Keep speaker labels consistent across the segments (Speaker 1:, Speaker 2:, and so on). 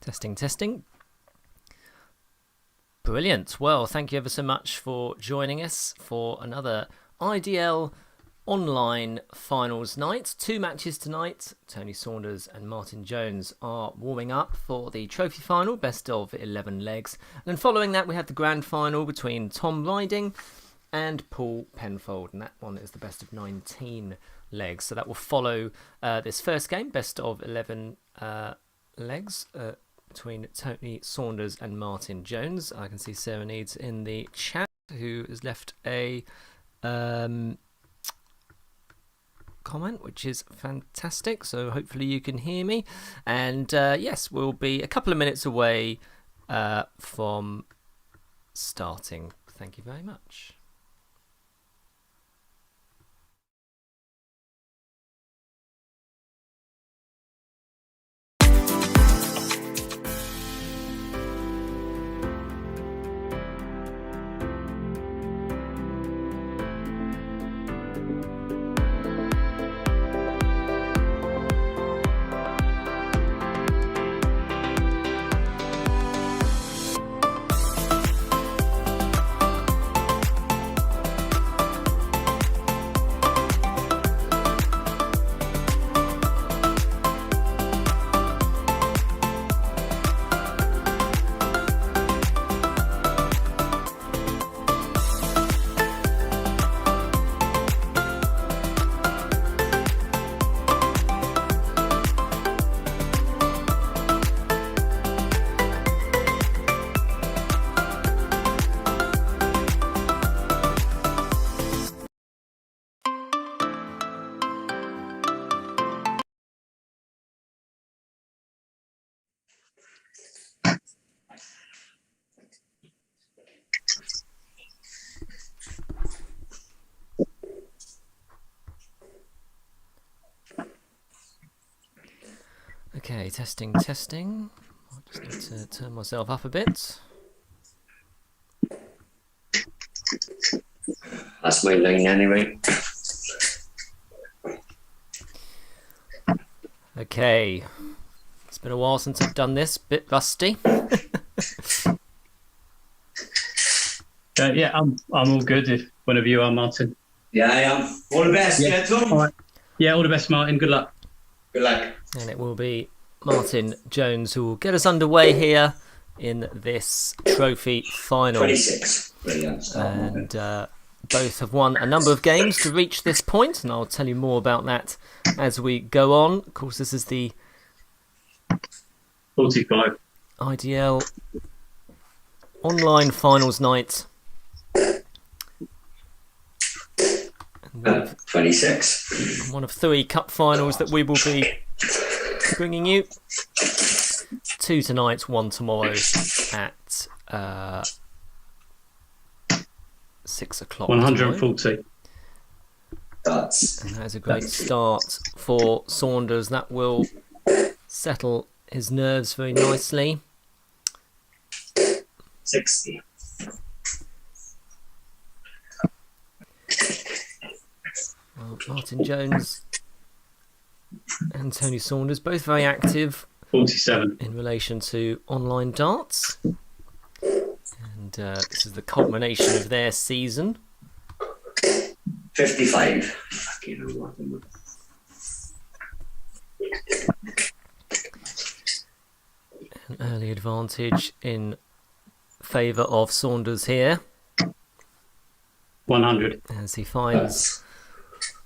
Speaker 1: Testing, testing. Brilliant. Well, thank you ever so much for joining us for another IDL online finals night. 2 matches tonight. Tony Saunders and Martyn Jones are warming up for the trophy final, best of 11 legs. And then following that, we have the grand final between Tom Riding and Paul Penfold, and that one is the best of 19 legs. So that will follow this first game, best of 11 legs between Tony Saunders and Martyn Jones. I can see Sarah Needs in the chat, who has left a comment, which is fantastic. So hopefully you can hear me. And yes, we'll be a couple of minutes away from starting. Thank you very much. Okay, testing, testing. I just need to turn myself up a bit.
Speaker 2: That's my line anyway.
Speaker 1: Okay. It's been a while since I've done this. Bit rusty.
Speaker 3: Yeah, I'm all good. If one of you are, Martyn.
Speaker 2: Yeah, I am. All the best, yeah, Tom.
Speaker 3: All right. Yeah, all the best, Martyn. Good luck.
Speaker 2: Good luck.
Speaker 1: And it will be Martyn Jones who will get us underway here in this trophy final.
Speaker 2: 26. Brilliant.
Speaker 1: And both have won a number of games to reach this point, and I'll tell you more about that as we go on. Of course, this is the
Speaker 3: 45
Speaker 1: IDL online finals night.
Speaker 2: 26.
Speaker 1: One of 3 cup finals that we will be bringing you. 2 tonight, 1 tomorrow at 6 o'clock.
Speaker 3: 140.
Speaker 1: And that's a great start for Saunders. That will settle his nerves very nicely.
Speaker 2: 60.
Speaker 1: Well, Martyn Jones and Tony Saunders, both very active
Speaker 3: 47.
Speaker 1: in relation to online darts. And this is the culmination of their season.
Speaker 2: 55. Fucking
Speaker 1: An early advantage in favour of Saunders here,
Speaker 3: 100.
Speaker 1: as he finds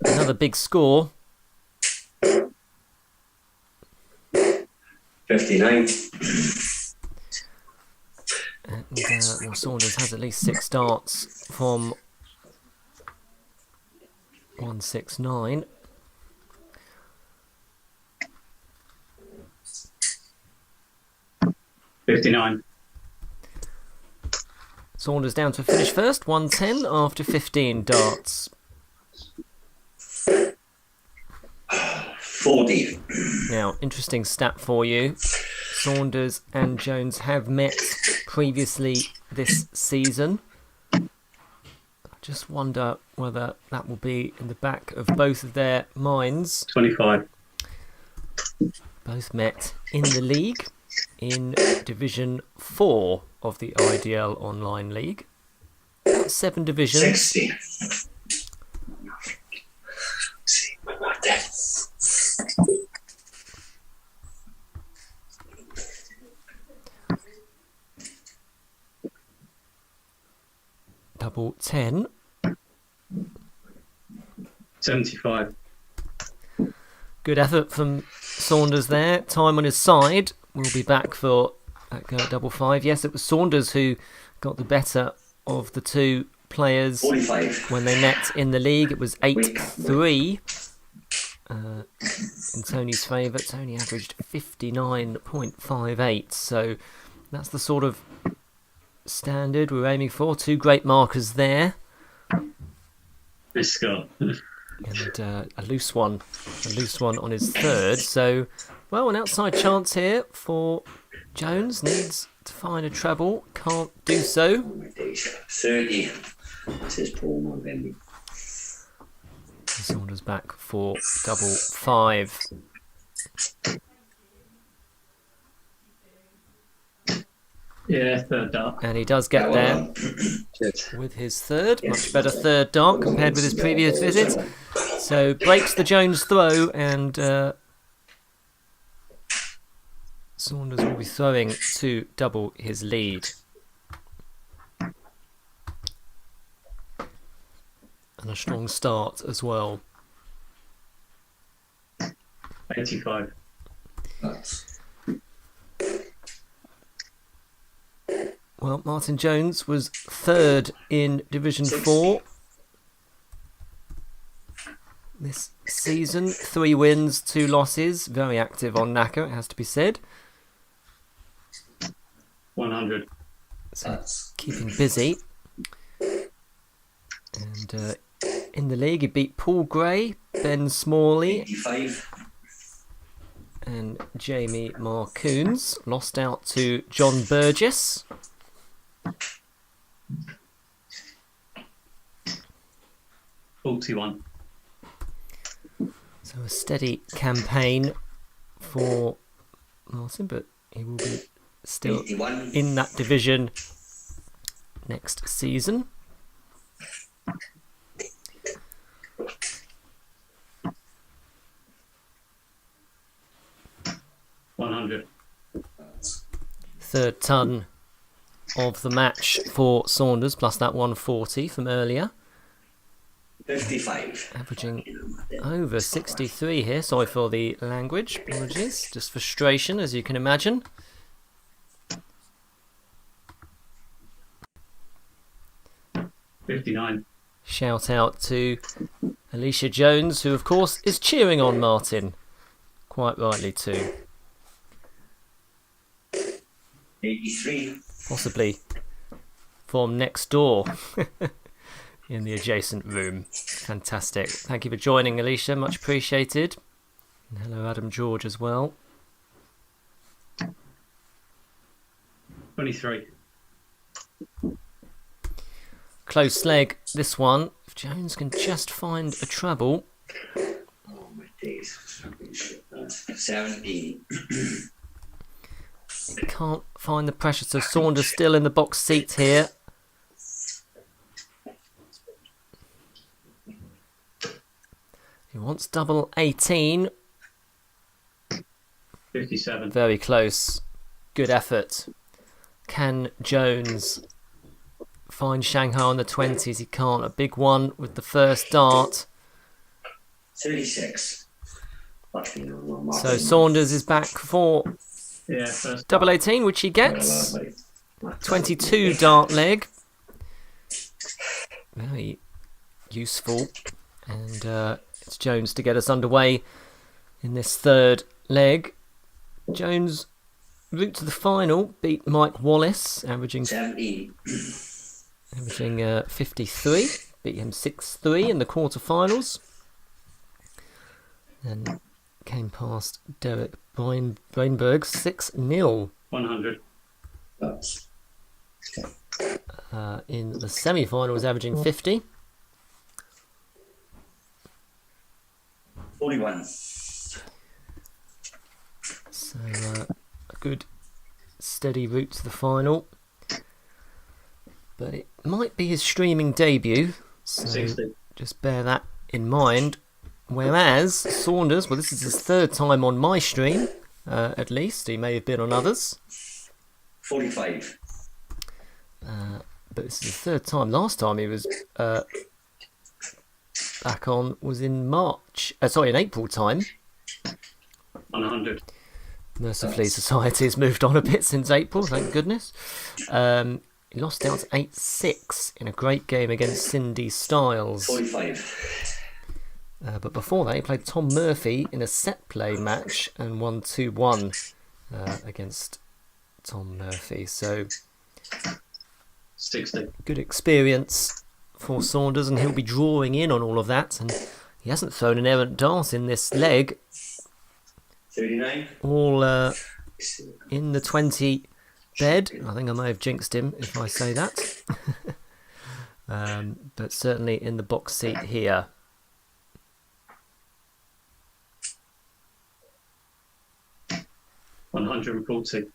Speaker 1: another big score.
Speaker 2: 59.
Speaker 1: And well, Saunders has at least 6 darts from 169.
Speaker 3: $59.
Speaker 1: Saunders down to finish first, 110 after 15 darts.
Speaker 2: 40.
Speaker 1: Now, interesting stat for you. Saunders and Jones have met previously this season. I just wonder whether that will be in the back of both of their minds.
Speaker 3: 25.
Speaker 1: Both met in the league. in Division 4 of the IDL Online League. 7 divisions.
Speaker 2: 60.
Speaker 1: Double 10.
Speaker 3: 75.
Speaker 1: Good effort from Saunders there. Time on his side. We'll be back for that go at double 5. Yes, it was Saunders who got the better of the two players
Speaker 2: 45.
Speaker 1: when they met in the league. It was 8-3 in Tony's favour. Tony averaged 59.58. So that's the sort of standard we're aiming for. 2 great markers there.
Speaker 3: Nice score.
Speaker 1: And a loose one on his third. So, well, an outside chance here for Jones. Needs to find a treble. Can't do so.
Speaker 2: Oh my days. 30. This is Paul November.
Speaker 1: Saunders back for double 5.
Speaker 3: Yeah, third dart.
Speaker 1: And he does get there with his third. Much better third dart compared with his previous visit. So breaks the Jones throw, and Saunders will be throwing to double his lead. And a strong start as well.
Speaker 3: 85.
Speaker 1: Well, Martyn Jones was third in Division 4 this season. 3 wins, 2 losses. Very active on Knacker, it has to be said.
Speaker 3: 100.
Speaker 1: So keeping busy. And in the league, he beat Paul Gray, Ben Smalley,
Speaker 2: 85.
Speaker 1: and Jamie Marcoons. Lost out to John Burgess.
Speaker 3: 41.
Speaker 1: So a steady campaign for Martyn, but he will be still
Speaker 2: 81.
Speaker 1: in that division next season. Third ton of the match for Saunders, plus that 140 from earlier.
Speaker 2: 55.
Speaker 1: Averaging over 63 here. Sorry for the language. Apologies. Just frustration, as you can imagine.
Speaker 3: $59.
Speaker 1: Shout out to Alicia Jones, who of course is cheering on Martyn. Quite rightly too.
Speaker 2: 83.
Speaker 1: Possibly from next door in the adjacent room. Fantastic. Thank you for joining, Alicia. Much appreciated. And hello, Adam George, as well.
Speaker 3: 23.
Speaker 1: Close leg, this one. If Jones can just find a treble.
Speaker 2: Oh my days. 70.
Speaker 1: He can't find the pressure, so Saunders still in the box seat here. He wants double 18.
Speaker 3: 57.
Speaker 1: Very close. Good effort. Can Jones find Shanghai on the 20s? He can't. A big one with the first dart.
Speaker 2: 36.
Speaker 1: So Saunders is back for
Speaker 3: Yeah, first
Speaker 1: double 18, which he gets. 22 dart leg. Very useful. And it's Jones to get us underway in this third leg. Jones, route to the final, beat Mike Wallace, averaging
Speaker 2: 17.
Speaker 1: 53. Beat him 6-3 in the quarterfinals. And came past Derek Brainberg 6-0
Speaker 3: 100.
Speaker 1: in the semi-finals, averaging 50.
Speaker 2: 41.
Speaker 1: So a good steady route to the final. But it might be his streaming debut, so
Speaker 3: 60.
Speaker 1: just bear that in mind. Whereas Saunders, well, this is his third time on my stream, at least. He may have been on others.
Speaker 2: 45.
Speaker 1: But this is the third time. Last time he was back on was in in April time.
Speaker 3: On 100.
Speaker 1: Mercifully, society has moved on a bit since April, thank goodness. He lost out to 8-6 in a great game against Cindy Styles.
Speaker 2: 45.
Speaker 1: But before that, he played Tom Murphy in a set play match and won 2-1 against Tom Murphy. So
Speaker 3: 60.
Speaker 1: good experience for Saunders, and he'll be drawing in on all of that. And he hasn't thrown an errant dart in this leg.
Speaker 2: 39.
Speaker 1: All in the 20 bed. I think I may have jinxed him if I say that. But certainly in the box seat here.
Speaker 3: $140.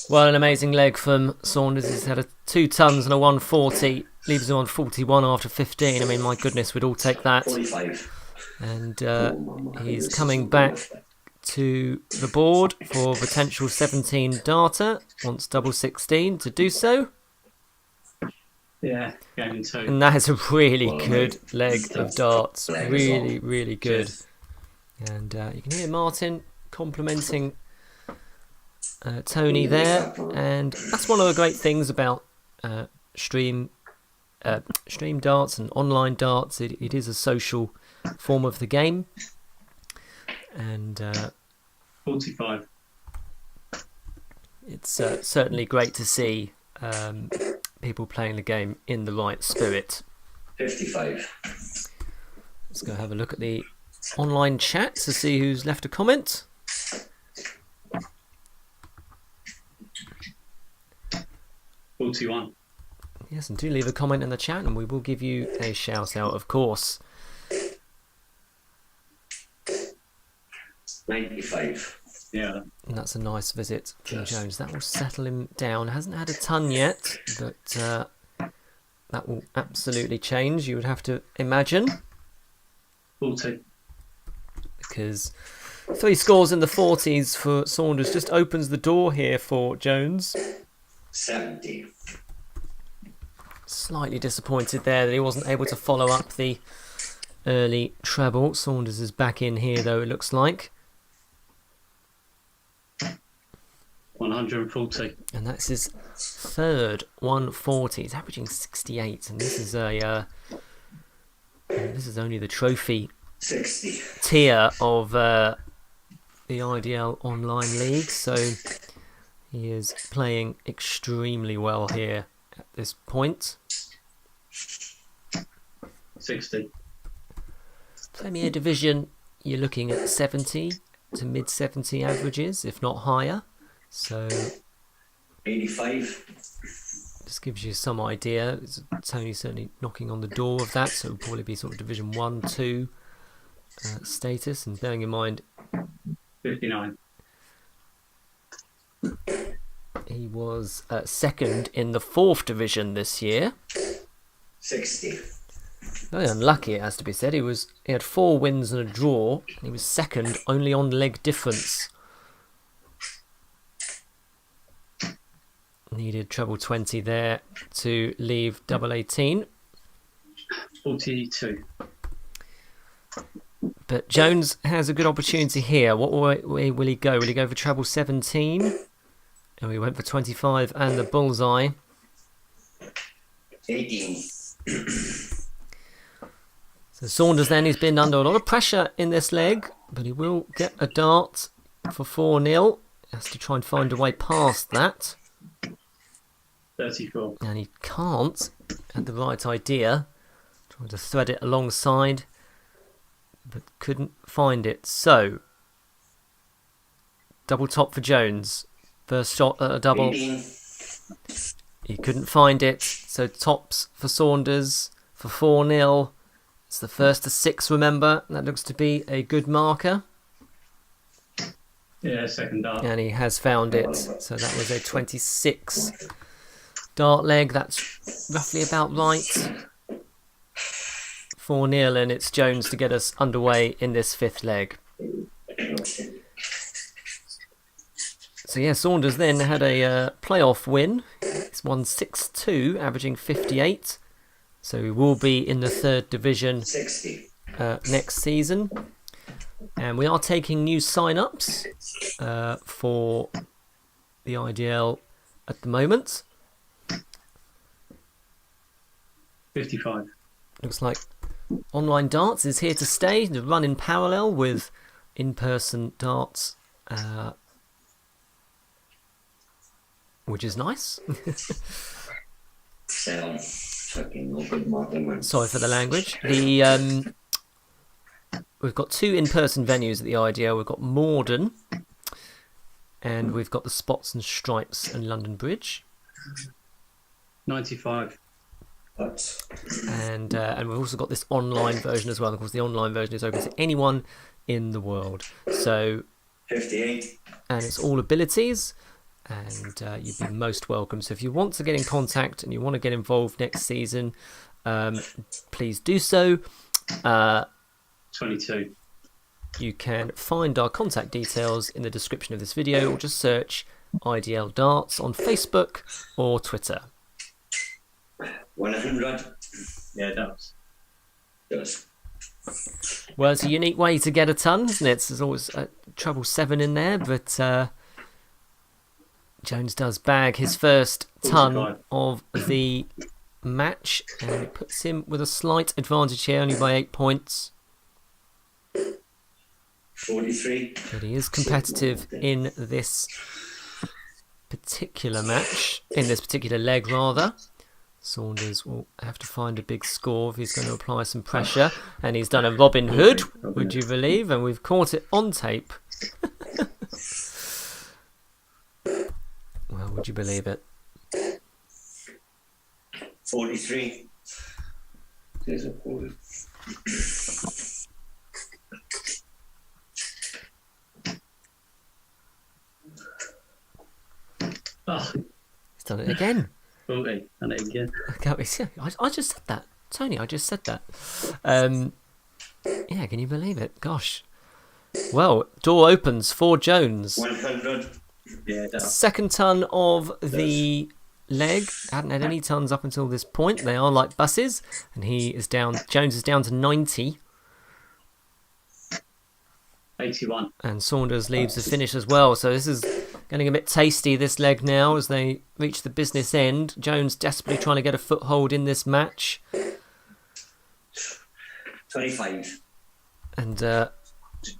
Speaker 1: Well, an amazing leg from Saunders. He's had a 2 tons and a 140. Leaves him on 41 after 15. I mean, my goodness, we'd all take that.
Speaker 2: 45.
Speaker 1: And he's coming back to the board for potential 17 data. Wants double 16 to do so.
Speaker 3: Yeah, game 2.
Speaker 1: And that is a really good leg of darts. Really, really good. And you can hear Martyn complimenting Tony there. And that's one of the great things about stream darts and online darts. It is a social form of the game. And
Speaker 3: 45.
Speaker 1: it's certainly great to see people playing the game in the right spirit.
Speaker 2: 55.
Speaker 1: Let's go have a look at the online chat to see who's left a comment.
Speaker 3: $41.
Speaker 1: Yes, and do leave a comment in the chat and we will give you a shout out, of course.
Speaker 2: 95.
Speaker 3: Yeah.
Speaker 1: And that's a nice visit from Jones. That will settle him down. Hasn't had a ton yet, but that will absolutely change, you would have to imagine.
Speaker 3: 40.
Speaker 1: Because 3 scores in the 40s for Saunders just opens the door here for Jones.
Speaker 2: 70.
Speaker 1: Slightly disappointed there that he wasn't able to follow up the early treble. Saunders is back in here though, it looks like.
Speaker 3: 140.
Speaker 1: And that's his third 140. He's averaging 68, and this is only the trophy
Speaker 2: 60.
Speaker 1: tier of the IDL Online League. So he is playing extremely well here at this point.
Speaker 3: 60.
Speaker 1: Premier Division, you're looking at 70 to mid 70 averages, if not higher. So
Speaker 2: 85.
Speaker 1: this gives you some idea. Tony's certainly knocking on the door of that, so it'll probably be sort of Division 1, 2 status. And bearing in mind
Speaker 3: 59.
Speaker 1: he was second in the 4th Division this year.
Speaker 2: 60.
Speaker 1: Very unlucky, it has to be said. He had 4 wins and a draw. He was second only on leg difference. Needed treble 20 there to leave double 18.
Speaker 3: 42.
Speaker 1: But Jones has a good opportunity here. What way will he go? Will he go for treble 17? And we went for 25 and the bullseye.
Speaker 2: 18.
Speaker 1: So Saunders then, he's been under a lot of pressure in this leg, but he will get a dart for 4-0. Has to try and find a way past that.
Speaker 3: 34.
Speaker 1: And he can't. Had the right idea. Trying to thread it alongside, but couldn't find it. So, double top for Jones. First shot at a double.
Speaker 2: 18.
Speaker 1: He couldn't find it. So tops for Saunders for 4-0. It's the first to 6, remember. That looks to be a good marker.
Speaker 3: Yeah, second dart.
Speaker 1: And he has found it. So that was a 26 dart leg. That's roughly about right. 4-0, and it's Jones to get us underway in this fifth leg. So yeah, Saunders then had a playoff win. He's won 6-2, averaging 58. So he will be in the third division
Speaker 2: 60.
Speaker 1: next season. And we are taking new sign-ups for the IDL at the moment.
Speaker 3: 55.
Speaker 1: Looks like online darts is here to stay, to run in parallel with in-person darts, which is nice.
Speaker 2: Sound fucking no good, Martyn.
Speaker 1: Sorry for the language. We've got 2 in-person venues at the IDL. We've got Morden, and we've got the Spots and Stripes and London Bridge.
Speaker 3: 95.
Speaker 1: And we've also got this online version as well. Of course, the online version is open to anyone in the world. So
Speaker 2: 58.
Speaker 1: And it's all abilities, and you'd be most welcome. So if you want to get in contact and you want to get involved next season, please do so.
Speaker 3: 22.
Speaker 1: You can find our contact details in the description of this video, or just search IDL Darts on Facebook or Twitter.
Speaker 2: 100.
Speaker 3: Yeah, darts.
Speaker 2: Does.
Speaker 1: Well, it's a unique way to get a ton, isn't it? There's always a treble 7 in there, but Jones does bag his first ton
Speaker 3: 45.
Speaker 1: of the match, and it puts him with a slight advantage here, only by 8 points.
Speaker 2: 43.
Speaker 1: But he is competitive in this particular match, in this particular leg rather. Saunders will have to find a big score if he's going to apply some pressure, and he's done a Robin Hood, would you believe, and we've caught it on tape. Well, would you believe it?
Speaker 2: 43. There's a quarter.
Speaker 3: Oh,
Speaker 1: He's done it again.
Speaker 3: 40. And it again.
Speaker 1: I just said that. Tony, I just said that. Yeah, can you believe it? Gosh. Well, door opens for Jones.
Speaker 2: 100.
Speaker 3: Yeah, darts.
Speaker 1: Second ton of the leg. Hadn't had any tons up until this point. They are like buses. And he is down. Jones is down to 90.
Speaker 3: 81.
Speaker 1: And Saunders leaves the finish as well. So this is getting a bit tasty, this leg now, as they reach the business end. Jones desperately trying to get a foothold in this match.
Speaker 2: 25.
Speaker 1: And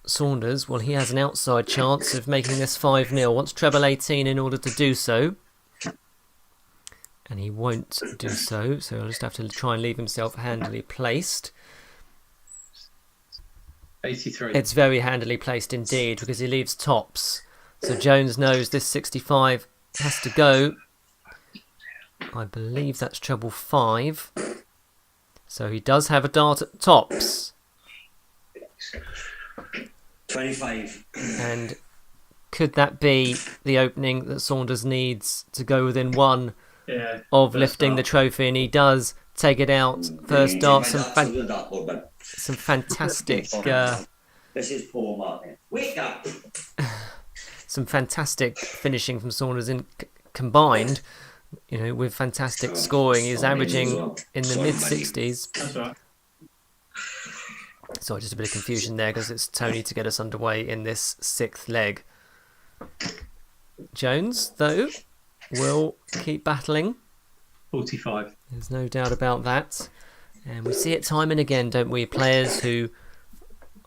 Speaker 1: Saunders, well, he has an outside chance of making this 5-0. Wants treble 18 in order to do so. And he won't do so, so he'll just have to try and leave himself handily placed.
Speaker 3: 83.
Speaker 1: It's very handily placed indeed, because he leaves tops. So Jones knows this 65 has to go. I believe that's treble 5. So he does have a dart at tops.
Speaker 2: 25.
Speaker 1: And could that be the opening that Saunders needs to go within one
Speaker 3: Yeah.
Speaker 1: of
Speaker 3: first
Speaker 1: lifting the
Speaker 3: dart.
Speaker 1: trophy? And he does take it out. First dart, some fantastic...
Speaker 2: This is Paul Martyn. Wake up!
Speaker 1: some fantastic finishing from Saunders combined, you know, with fantastic scoring. He's averaging in the mid-60s.
Speaker 3: That's right.
Speaker 1: Sorry, just a bit of confusion there, because it's Tony to get us underway in this 6th leg. Jones, though, will keep battling.
Speaker 3: 45.
Speaker 1: There's no doubt about that. And we see it time and again, don't we? Players who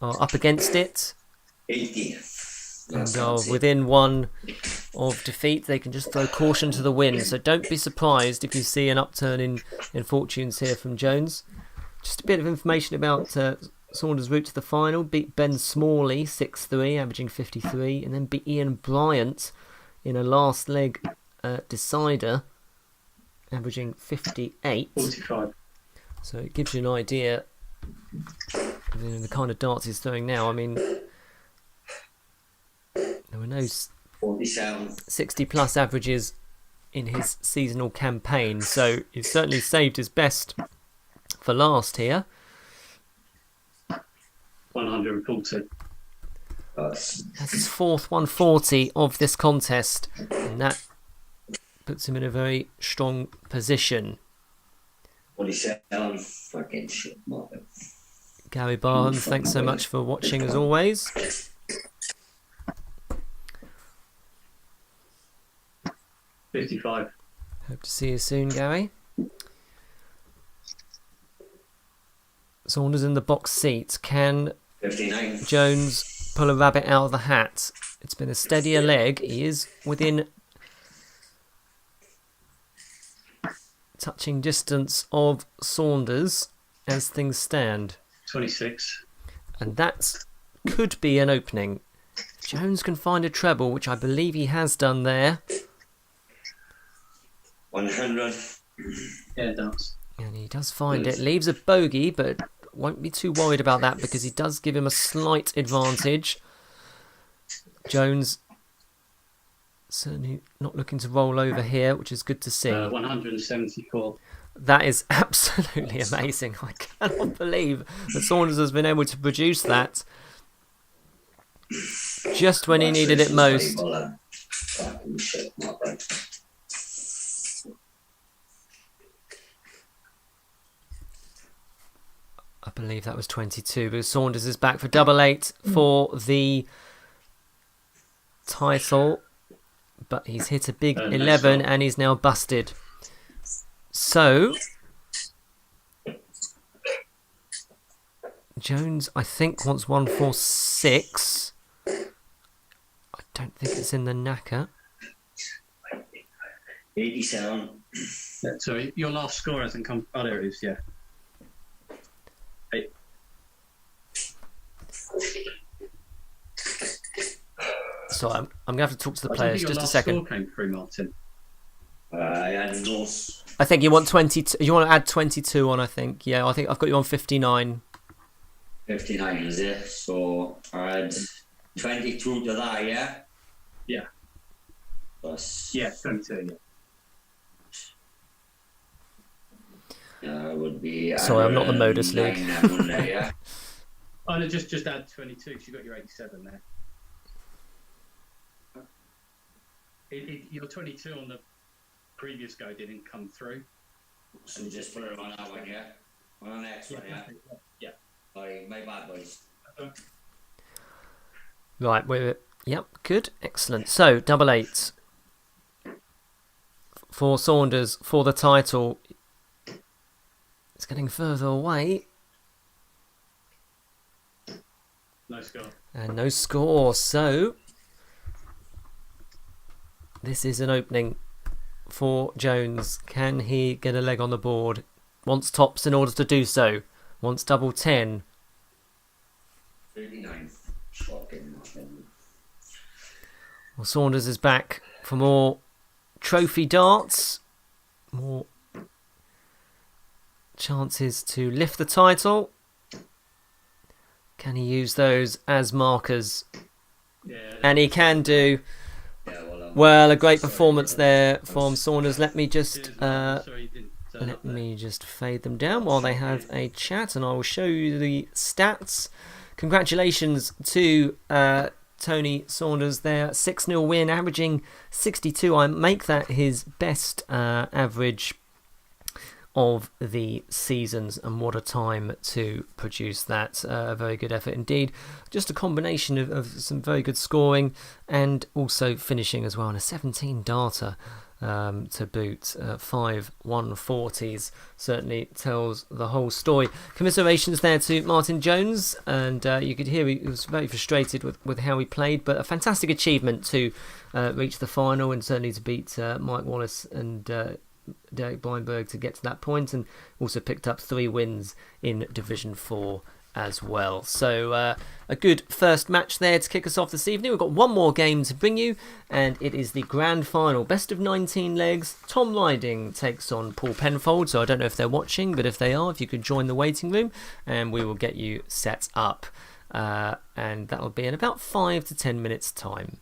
Speaker 1: are up against it
Speaker 2: 80.
Speaker 1: and are within one of defeat, they can just throw caution to the wind. So don't be surprised if you see an upturn in fortunes here from Jones. Just a bit of information about Saunders' route to the final. Beat Ben Smalley 6-3, averaging 53, and then beat Ian Bryant in a last leg decider, averaging 58.
Speaker 3: 45.
Speaker 1: So it gives you an idea of the kind of darts he's throwing now. I mean, we're know
Speaker 2: 47.
Speaker 1: 60 plus averages in his seasonal campaign, so he's certainly saved his best for last here.
Speaker 3: 140.
Speaker 2: That's
Speaker 1: That's his fourth 140 of this contest, and that puts him in a very strong position.
Speaker 2: 47. Fucking shit, Martyn.
Speaker 1: Gary Barnes, thanks so much for watching as always.
Speaker 3: $55.
Speaker 1: Hope to see you soon, Gary. Saunders in the box seat. Can
Speaker 2: 59.
Speaker 1: Jones pull a rabbit out of the hat? It's been a steadier leg. He is within touching distance of Saunders as things stand.
Speaker 3: 26.
Speaker 1: And that could be an opening. If Jones can find a treble, which I believe he has done there.
Speaker 2: 100.
Speaker 3: Yeah, it does.
Speaker 1: And he does find it. Leaves a bogey, but won't be too worried about that because he does give him a slight advantage. Jones certainly not looking to roll over here, which is good to see.
Speaker 3: 174.
Speaker 1: That is absolutely amazing. I cannot believe that Saunders has been able to produce that just when he needed it most.
Speaker 2: Fucking shit, Martyn.
Speaker 1: I believe that was 22, but Saunders is back for double eight for the title, but he's hit a big 11 and he's now busted. So Jones, I think, wants 146. I don't think it's in the knacker.
Speaker 2: 87.
Speaker 3: Yeah, so your last score hasn't come. Oh, there it is. Yeah.
Speaker 1: So I'm going to have to talk to the
Speaker 3: I don't
Speaker 1: players
Speaker 3: think
Speaker 1: just
Speaker 3: your
Speaker 1: a
Speaker 3: last
Speaker 1: second.
Speaker 3: score came through, Martyn.
Speaker 2: I had no.
Speaker 1: I think you want 22. You want to add 22 on, I think. Yeah, I think I've got you on 59.
Speaker 2: 59 is it? So I had 22 to that, yeah?
Speaker 3: Yeah.
Speaker 2: Plus,
Speaker 3: Yeah, 22.
Speaker 2: yeah, it would be.
Speaker 1: Sorry, I'm not the modus, Luke.
Speaker 2: 9 then, wouldn't it, yeah?
Speaker 3: Oh, no, just add 22 because you got your 87 there. Your 22 on the previous go didn't come through.
Speaker 2: So just put it on that one, yeah? On the next one, yeah?
Speaker 3: Yeah.
Speaker 2: Sorry, my bad, boys.
Speaker 1: Right, yep, good, excellent. So double eight for Saunders for the title. It's getting further away.
Speaker 3: No score.
Speaker 1: And no score, so this is an opening for Jones. Can he get a leg on the board? Wants tops in order to do so. Wants double 10.
Speaker 2: 39. Shocking, nothing.
Speaker 1: Well, Saunders is back for more trophy darts. More chances to lift the title. Can he use those as markers?
Speaker 3: Yeah.
Speaker 1: And he can do.
Speaker 2: Yeah,
Speaker 1: Well, a great performance there from Saunders. Let me just
Speaker 3: Sorry, you didn't turn
Speaker 1: let
Speaker 3: up there.
Speaker 1: me just fade them down while they have a chat, and I will show you the stats. Congratulations to Tony Saunders there. 6-0 win, averaging 62. I make that his best average of the seasons, and what a time to produce that. A very good effort indeed. Just a combination of some very good scoring and also finishing as well, and a 17 darter to boot. 5 140s certainly tells the whole story. Commiserations there to Martyn Jones, and you could hear he was very frustrated with how he played, but a fantastic achievement to reach the final, and certainly to beat Mike Wallace and Derek Bleinberg to get to that point, and also picked up 3 wins in Division 4 as well. So a good first match there to kick us off this evening. We've got one more game to bring you, and it is the grand final. Best of 19 legs. Tom Riding takes on Paul Penfold. So I don't know if they're watching, but if they are, if you could join the waiting room, and we will get you set up. And that'll be in about 5 to 10 minutes time.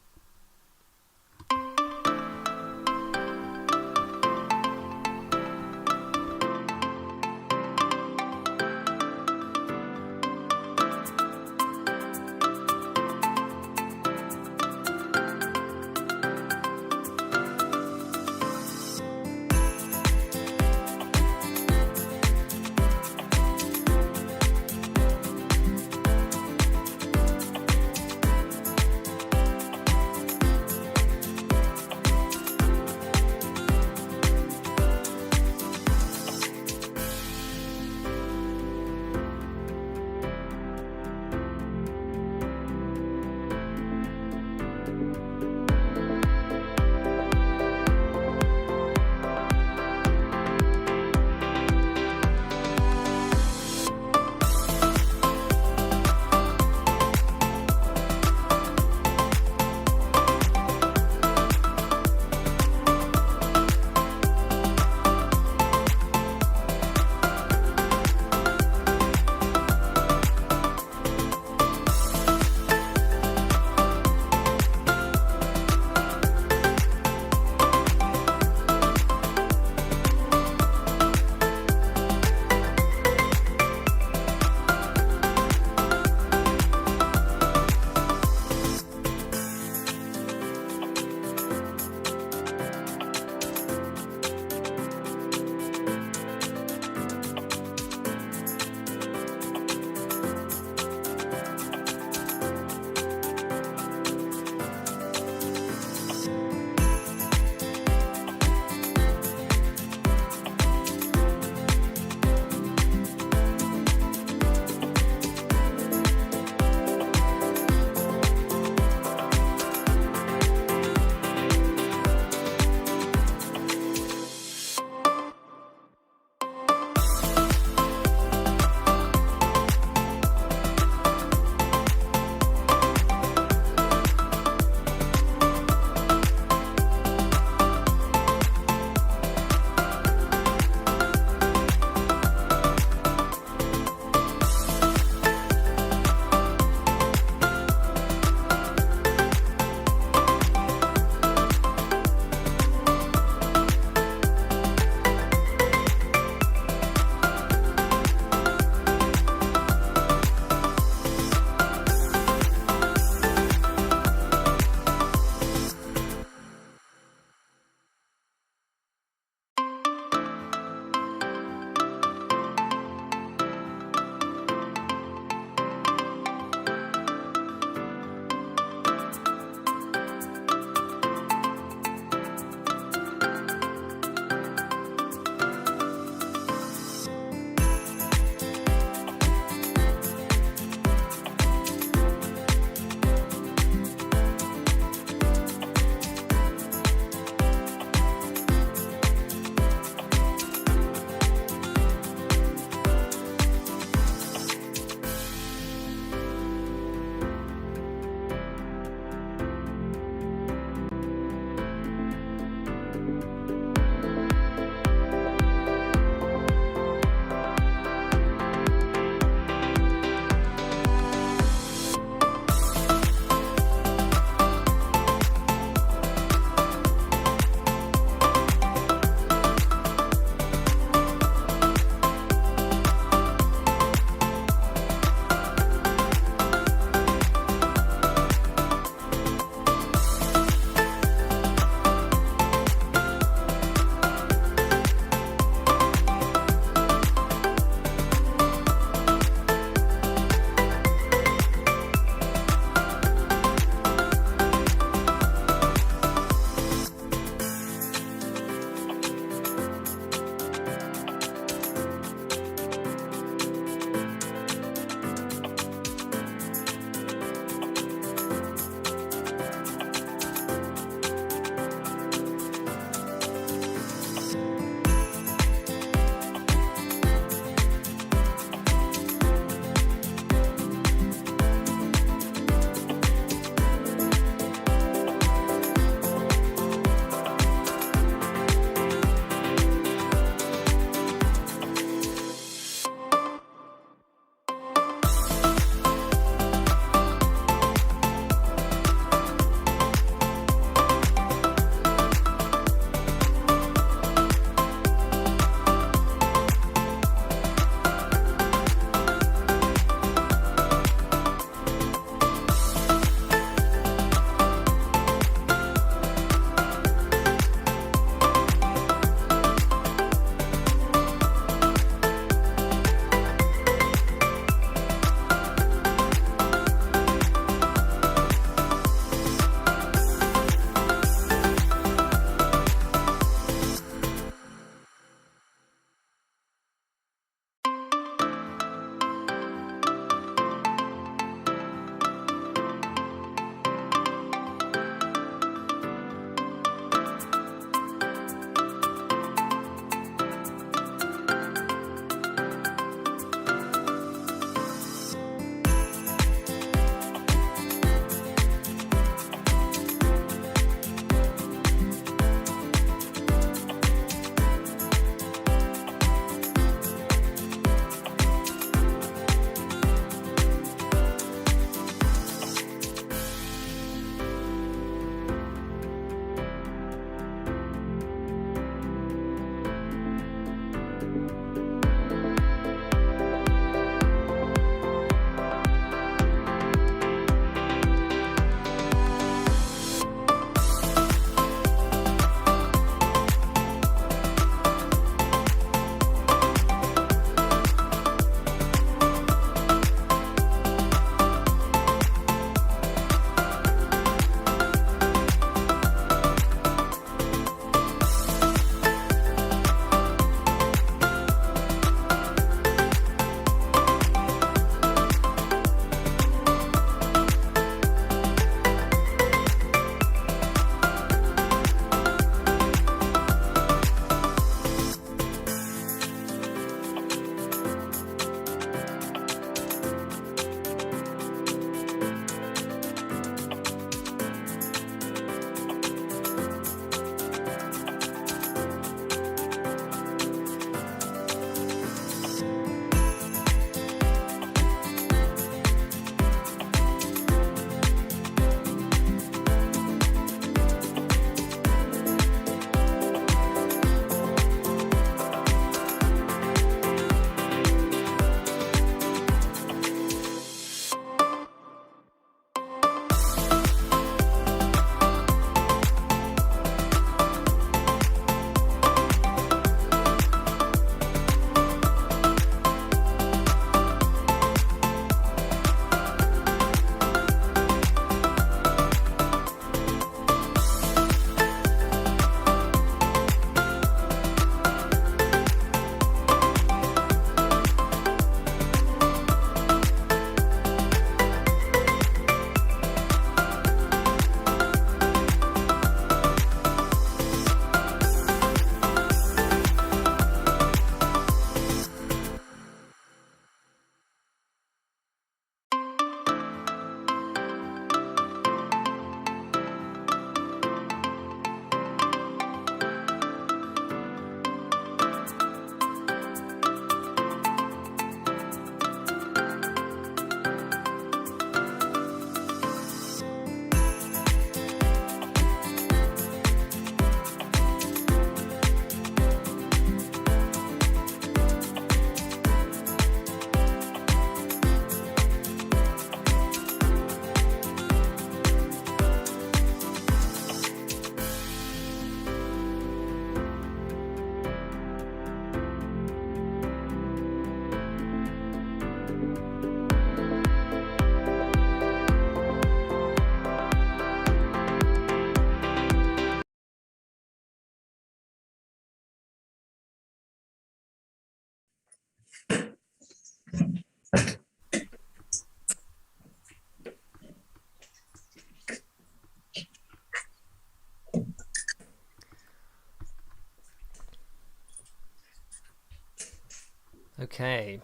Speaker 1: Okay.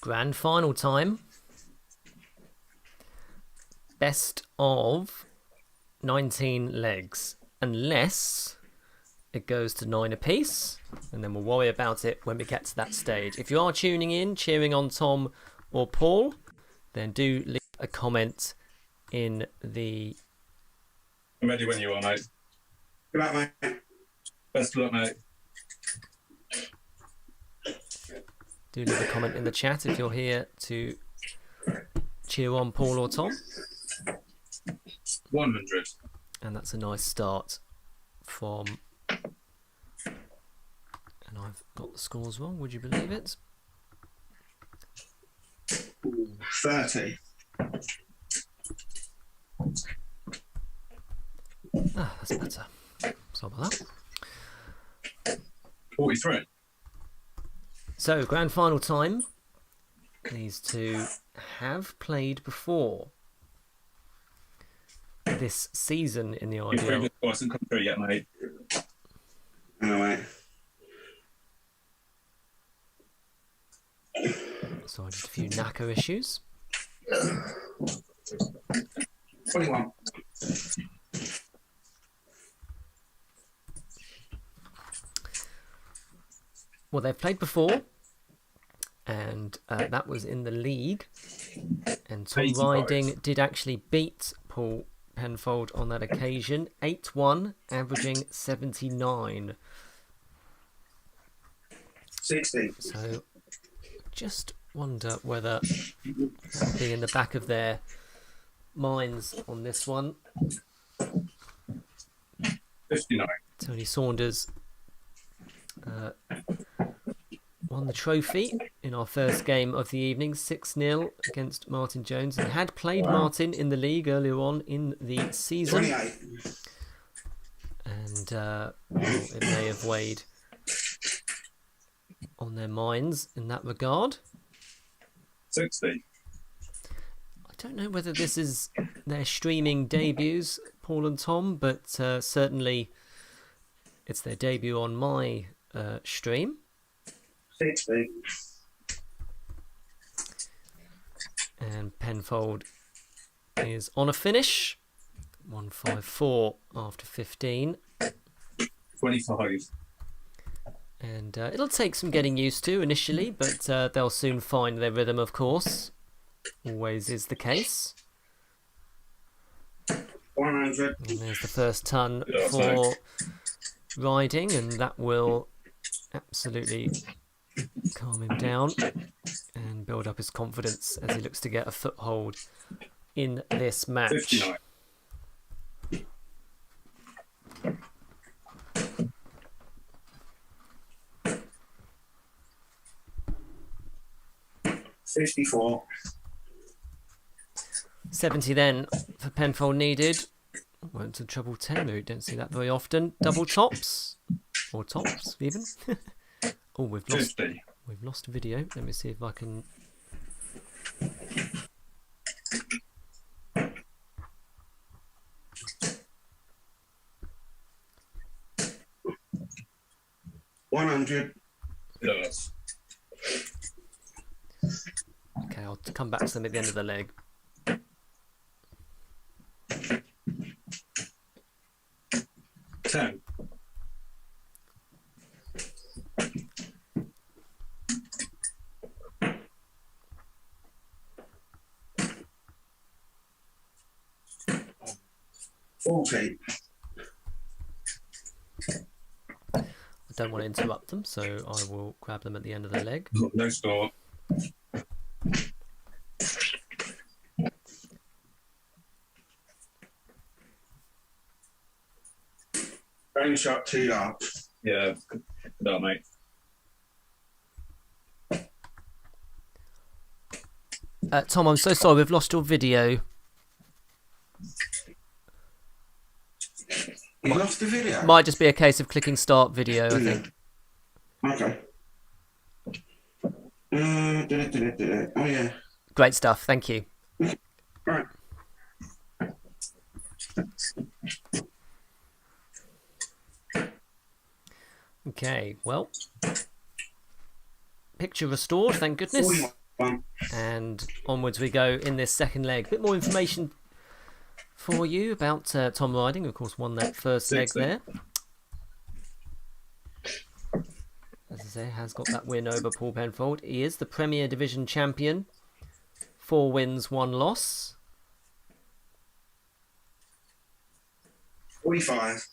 Speaker 1: Grand final time. Best of 19 legs. Unless it goes to 9 apiece. And then we'll worry about it when we get to that stage. If you are tuning in, cheering on Tom or Paul, then do leave a comment in the...
Speaker 4: I'm ready when you are, mate.
Speaker 2: Good luck, mate.
Speaker 4: Best of luck, mate.
Speaker 1: Do leave a comment in the chat if you're here to cheer on Paul or Tom.
Speaker 4: 100.
Speaker 1: And that's a nice start from... And I've got the scores wrong, would you believe it?
Speaker 2: 30.
Speaker 1: Ah, that's better. Sorry about that.
Speaker 4: 43.
Speaker 1: So, grand final time. These two have played before this season in the
Speaker 4: Your
Speaker 1: IDL.
Speaker 4: previous score hasn't come through yet, mate.
Speaker 2: All right.
Speaker 1: Sorry, just a few knacker issues.
Speaker 2: 21.
Speaker 1: Well, they've played before, and that was in the league. And Tom
Speaker 4: 85.
Speaker 1: Riding did actually beat Paul Penfold on that occasion, 8-1, averaging 79.
Speaker 2: 60.
Speaker 1: So, just wonder whether that'll be in the back of their minds on this one.
Speaker 4: 59.
Speaker 1: Tony Saunders won the trophy in our first game of the evening, 6-0 against Martyn Jones. He had played Martyn in the league earlier on in the season.
Speaker 2: 28.
Speaker 1: And well, it may have weighed on their minds in that regard.
Speaker 4: 60.
Speaker 1: I don't know whether this is their streaming debuts, Paul and Tom, but certainly it's their debut on my stream.
Speaker 2: 60.
Speaker 1: And Penfold is on a finish. 154 after 15.
Speaker 4: 25.
Speaker 1: And it'll take some getting used to initially, but they'll soon find their rhythm, of course. Always is the case.
Speaker 2: 100.
Speaker 1: And there's the first ton
Speaker 4: Yeah,
Speaker 1: for Riding, and that will absolutely calm him down and build up his confidence as he looks to get a foothold in this match.
Speaker 4: 59.
Speaker 2: 54.
Speaker 1: 70 then for Penfold needed. Went to treble 10 route, don't see that very often. Double tops, or tops even. Oh, we've
Speaker 4: 50.
Speaker 1: lost video. Let me see if I can.
Speaker 2: $100.
Speaker 4: Yes.
Speaker 1: Okay, I'll come back to them at the end of the leg.
Speaker 4: $10.
Speaker 2: $40.
Speaker 1: I don't want to interrupt them, so I will grab them at the end of the leg.
Speaker 4: No score.
Speaker 2: Bang shot 2 yards.
Speaker 4: Yeah. No, mate.
Speaker 1: Tom, I'm so sorry, we've lost your video.
Speaker 2: You lost the video?
Speaker 1: Might just be a case of clicking start video, I think.
Speaker 2: Okay. Oh, yeah.
Speaker 1: Great stuff, thank you.
Speaker 2: Right.
Speaker 1: Okay, well, picture restored, thank goodness.
Speaker 5: 41.
Speaker 1: And onwards we go in this second leg. A bit more information for you about Tom Riding. Of course, won that first leg
Speaker 4: 60.
Speaker 1: there. As I say, has got that win over Paul Penfold. He is the Premier Division champion. 4 wins, 1 loss.
Speaker 5: 45.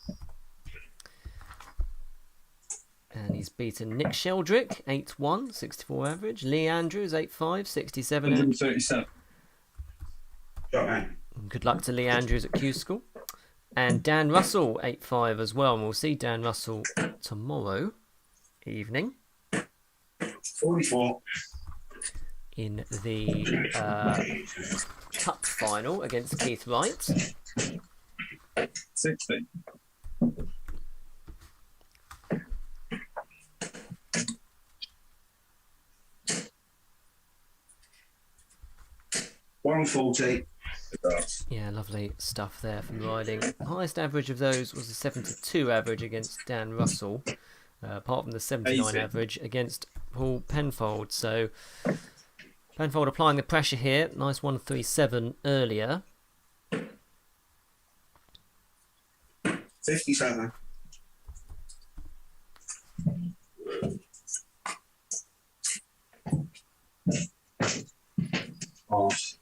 Speaker 1: And he's beaten Nick Sheldrick, 8-1, 64 average. Lee Andrews, 8-5, 67 average.
Speaker 4: 137.
Speaker 5: Shot, mate.
Speaker 1: Good luck to Lee Andrews at Q School. And Dan Russell, 8-5 as well. And we'll see Dan Russell tomorrow evening
Speaker 5: 44.
Speaker 1: in the Cup final against Keith Wright.
Speaker 4: 60.
Speaker 5: $140.
Speaker 1: Yeah, lovely stuff there from Riding. Highest average of those was a 72 average against Dan Russell, apart from the 79
Speaker 4: 80.
Speaker 1: average against Paul Penfold. So Penfold applying the pressure here. Nice 137 earlier.
Speaker 5: 57.
Speaker 4: Pass.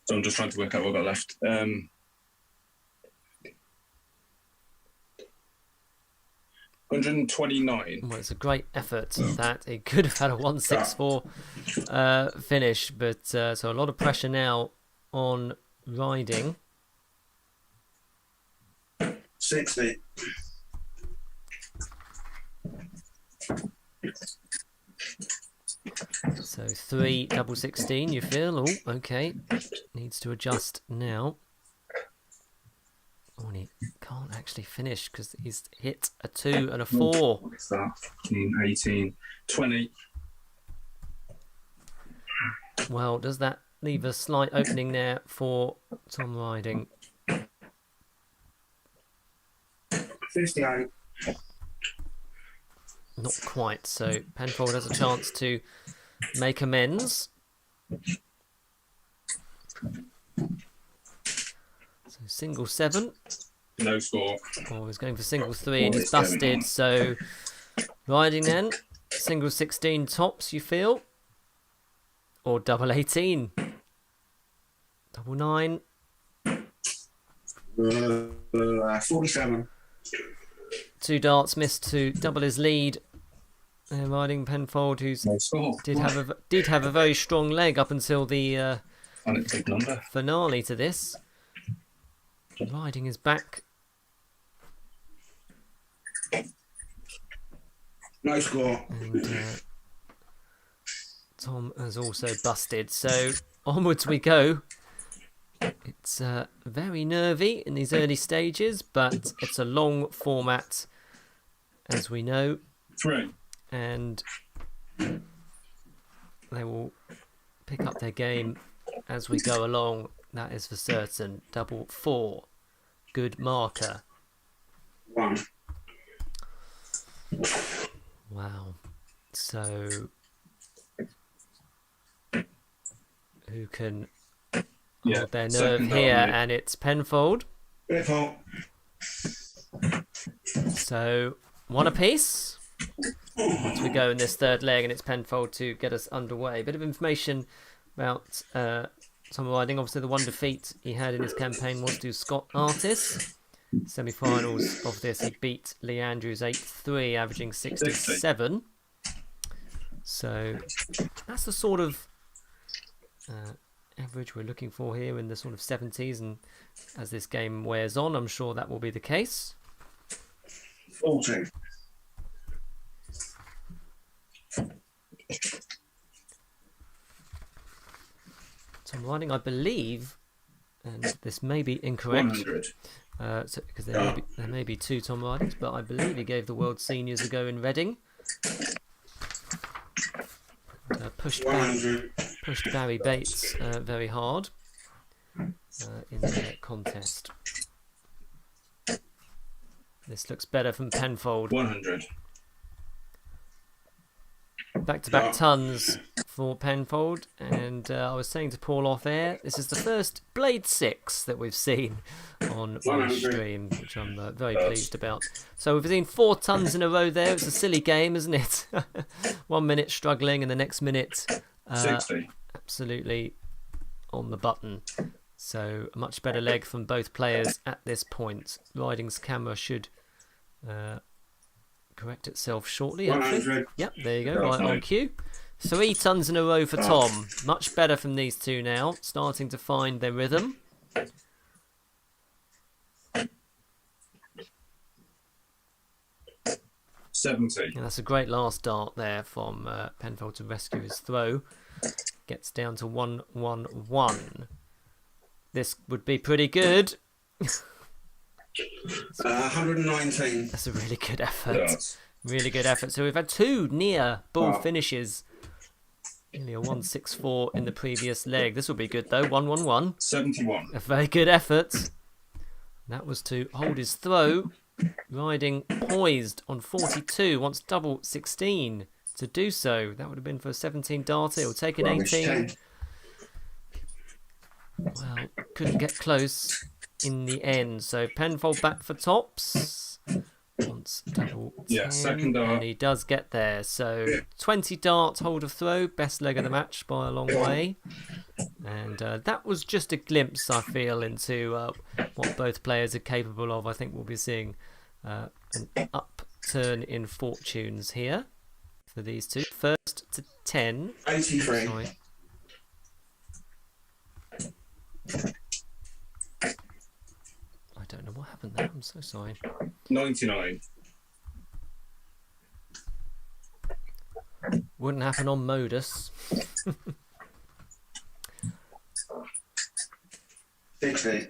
Speaker 4: So I'm just trying to work out what I've got left. 129.
Speaker 1: Well, it's a great effort that it could have had a 164 finish, but so a lot of pressure now on Riding.
Speaker 5: 60.
Speaker 1: So 3 double 16, you feel? Oh, okay. Needs to adjust now. Oh, and he can't actually finish because he's hit a 2 and a 4.
Speaker 4: What's that? 15, 18, 20.
Speaker 1: Well, does that leave a slight opening there for Tom Riding?
Speaker 5: 58.
Speaker 1: Not quite. So Penfold has a chance to make amends. So single 7.
Speaker 4: No score.
Speaker 1: Oh, he's going for single 3 and he's busted. So Riding then. Single 16 tops, you feel? Or double 18? Double 9.
Speaker 5: 47.
Speaker 1: 2 darts missed to double his lead. Riding Penfold, who's
Speaker 4: No score.
Speaker 1: did have a very strong leg up until the
Speaker 4: And it's a big number.
Speaker 1: finale to this. Riding is back.
Speaker 5: No score.
Speaker 1: And Tom has also busted. So onwards we go. It's very nervy in these early stages, but it's a long format, as we know,
Speaker 4: 3.
Speaker 1: and they will pick up their game as we go along. That is for certain. Double 4. Good marker.
Speaker 5: 1.
Speaker 1: Wow. So who can hold their nerve
Speaker 4: second
Speaker 1: here?
Speaker 4: dart, mate.
Speaker 1: And it's Penfold.
Speaker 5: Penfold.
Speaker 1: So 1 apiece. Once we go in this third leg, and it's Penfold to get us underway. A bit of information about Tom Riding. Obviously, the one defeat he had in his campaign was to Scott Artis. Semi-finals of this, he beat Lee Andrews 8-3, averaging 67. So that's the sort of average we're looking for here, in the sort of 70s. And as this game wears on, I'm sure that will be the case.
Speaker 5: 40.
Speaker 1: Tom Riding, I believe, and this may be incorrect,
Speaker 4: 100.
Speaker 1: because there may be 2 Tom Ridings, but I believe he gave the World Seniors a go in Reading. Pushed
Speaker 5: 100.
Speaker 1: Barry Bates very hard in the contest. This looks better from Penfold.
Speaker 4: 100.
Speaker 1: Back-to-back tons for Penfold. And I was saying to Paul off air, this is the first Blade 6 that we've seen on stream, which I'm very pleased about. So we've seen 4 tons in a row there. It's a silly game, isn't it? 1 minute struggling and the next minute
Speaker 4: 60.
Speaker 1: absolutely on the button. So a much better leg from both players at this point. Riding's camera should correct itself shortly.
Speaker 5: 100.
Speaker 1: Yep, there you go, right on cue. 3 tons in a row for Tom. Much better from these two now, starting to find their rhythm.
Speaker 4: $70.
Speaker 1: And that's a great last dart there from Penfold to rescue his throw. Gets down to 1-1-1. This would be pretty good.
Speaker 5: 119.
Speaker 1: That's a really good effort.
Speaker 4: Darts.
Speaker 1: Really good effort. So we've had 2 near ball finishes. Nearly a 1-6-4 in the previous leg. This will be good though. 1-1-1.
Speaker 4: 71.
Speaker 1: A very good effort. That was to hold his throw. Riding poised on 42. Wants double 16 to do so. That would have been for a 17 darter. It'll take an 18. Well, couldn't get close in the end. So Penfold back for tops. Wants double 10.
Speaker 4: Yeah, second dart.
Speaker 1: And he does get there. So 20 darts, hold of throw. Best leg of the match by a long way. And that was just a glimpse, I feel, into what both players are capable of. I think we'll be seeing an upturn in fortunes here for these two. First to 10.
Speaker 5: 83.
Speaker 1: Sorry. I don't know what happened there. I'm so sorry.
Speaker 4: 99.
Speaker 1: Wouldn't happen on Modus.
Speaker 5: 60.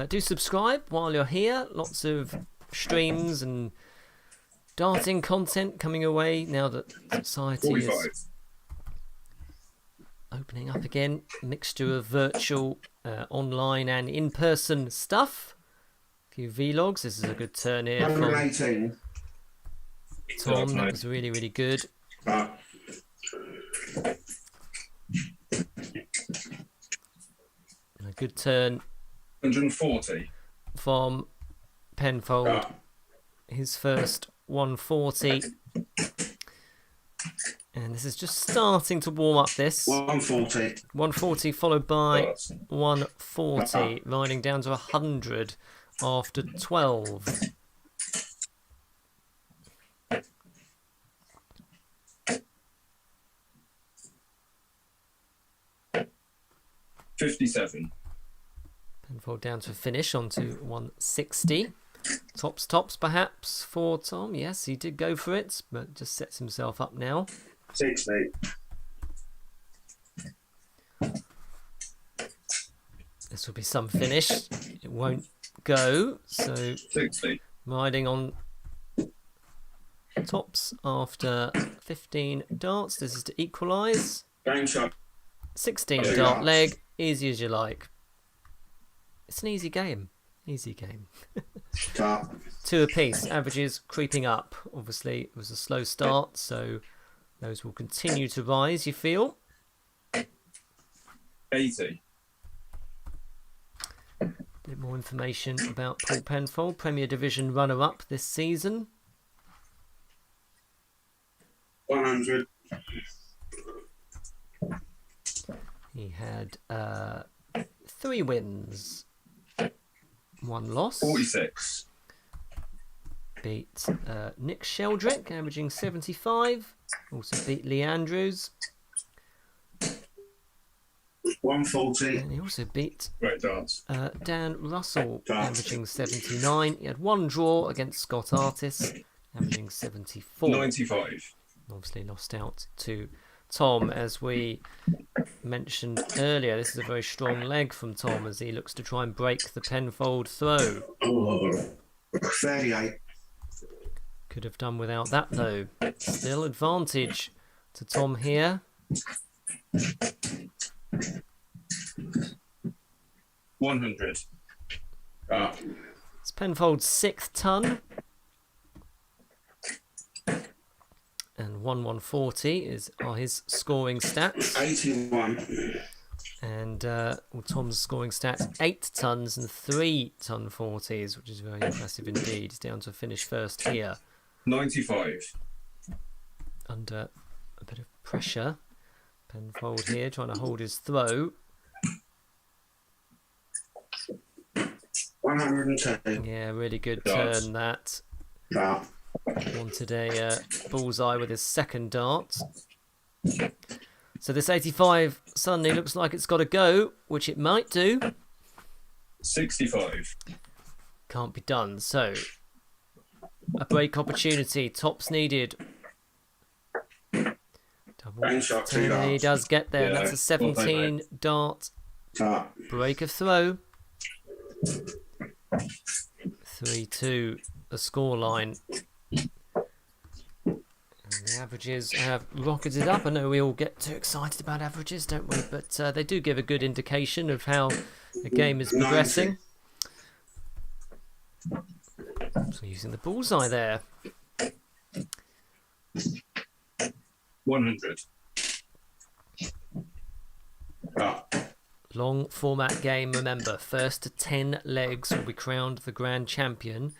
Speaker 1: Do subscribe while you're here. Lots of streams and darting content coming away now that society
Speaker 4: 45.
Speaker 1: is opening up again. Mixture of virtual, online and in-person stuff. A few vlogs. This is a good turn here from
Speaker 5: 118.
Speaker 1: Tom. That was really, really good. A good turn
Speaker 4: 140.
Speaker 1: from Penfold. His first 140. And this is just starting to warm up this.
Speaker 5: 140.
Speaker 1: 140 followed by
Speaker 4: Darts.
Speaker 1: 140. Riding down to 100 after 12.
Speaker 4: $57.
Speaker 1: Penfold down to a finish onto 160. Tops perhaps for Tom. Yes, he did go for it, but just sets himself up now.
Speaker 5: 60.
Speaker 1: This will be some finish. It won't go. So
Speaker 4: 60.
Speaker 1: riding on tops after 15 darts. This is to equalise.
Speaker 5: Game shot.
Speaker 1: 16 dart leg. Easy as you like. It's an easy game. Easy game.
Speaker 5: Start.
Speaker 1: 2 apiece. Averages creeping up. Obviously, it was a slow start, so those will continue to rise, you feel.
Speaker 4: 80.
Speaker 1: Bit more information about Paul Penfold, Premier Division runner-up this season.
Speaker 5: 100.
Speaker 1: He had 3 wins, 1 loss.
Speaker 4: 46.
Speaker 1: Beat Nick Sheldrick, averaging 75. Also beat Lee Andrews.
Speaker 5: 140.
Speaker 1: And he also beat
Speaker 4: Great darts.
Speaker 1: Dan Russell, averaging 79. He had 1 draw against Scott Artis, averaging 74.
Speaker 4: 95.
Speaker 1: Obviously lost out to Tom, as we mentioned earlier. This is a very strong leg from Tom as he looks to try and break the Penfold throw.
Speaker 5: 38.
Speaker 1: Could have done without that though. Still advantage to Tom here.
Speaker 4: 100.
Speaker 1: It's Penfold's 6th ton. and 1140 are his scoring stats.
Speaker 5: 81.
Speaker 1: And Tom's scoring stats 8 tons and 3 ton 40s, which is very impressive indeed. He's down to finish first here
Speaker 4: 95.
Speaker 1: under a bit of pressure. Penfold here trying to hold his throw.
Speaker 5: 110.
Speaker 1: Yeah, really good
Speaker 4: Darts.
Speaker 1: turn that.
Speaker 5: Dart.
Speaker 1: Wanted a bullseye with his second dart. So this 85 suddenly looks like it's got to go, which it might do.
Speaker 4: 65.
Speaker 1: Can't be done. So a break opportunity. Tops needed. Double
Speaker 5: Range shot, 2
Speaker 1: 10, and he
Speaker 5: darts.
Speaker 1: does get there.
Speaker 4: Yeah,
Speaker 1: That's a 17 dart
Speaker 5: Dart.
Speaker 1: break of throw. 3-2 the scoreline. And the averages have rocketed up. I know we all get too excited about averages, don't we? But they do give a good indication of how the game is progressing.
Speaker 5: 90.
Speaker 1: So using the bullseye there.
Speaker 4: 100.
Speaker 5: Dart.
Speaker 1: Long format game, remember. First to 10 legs will be crowned the grand champion.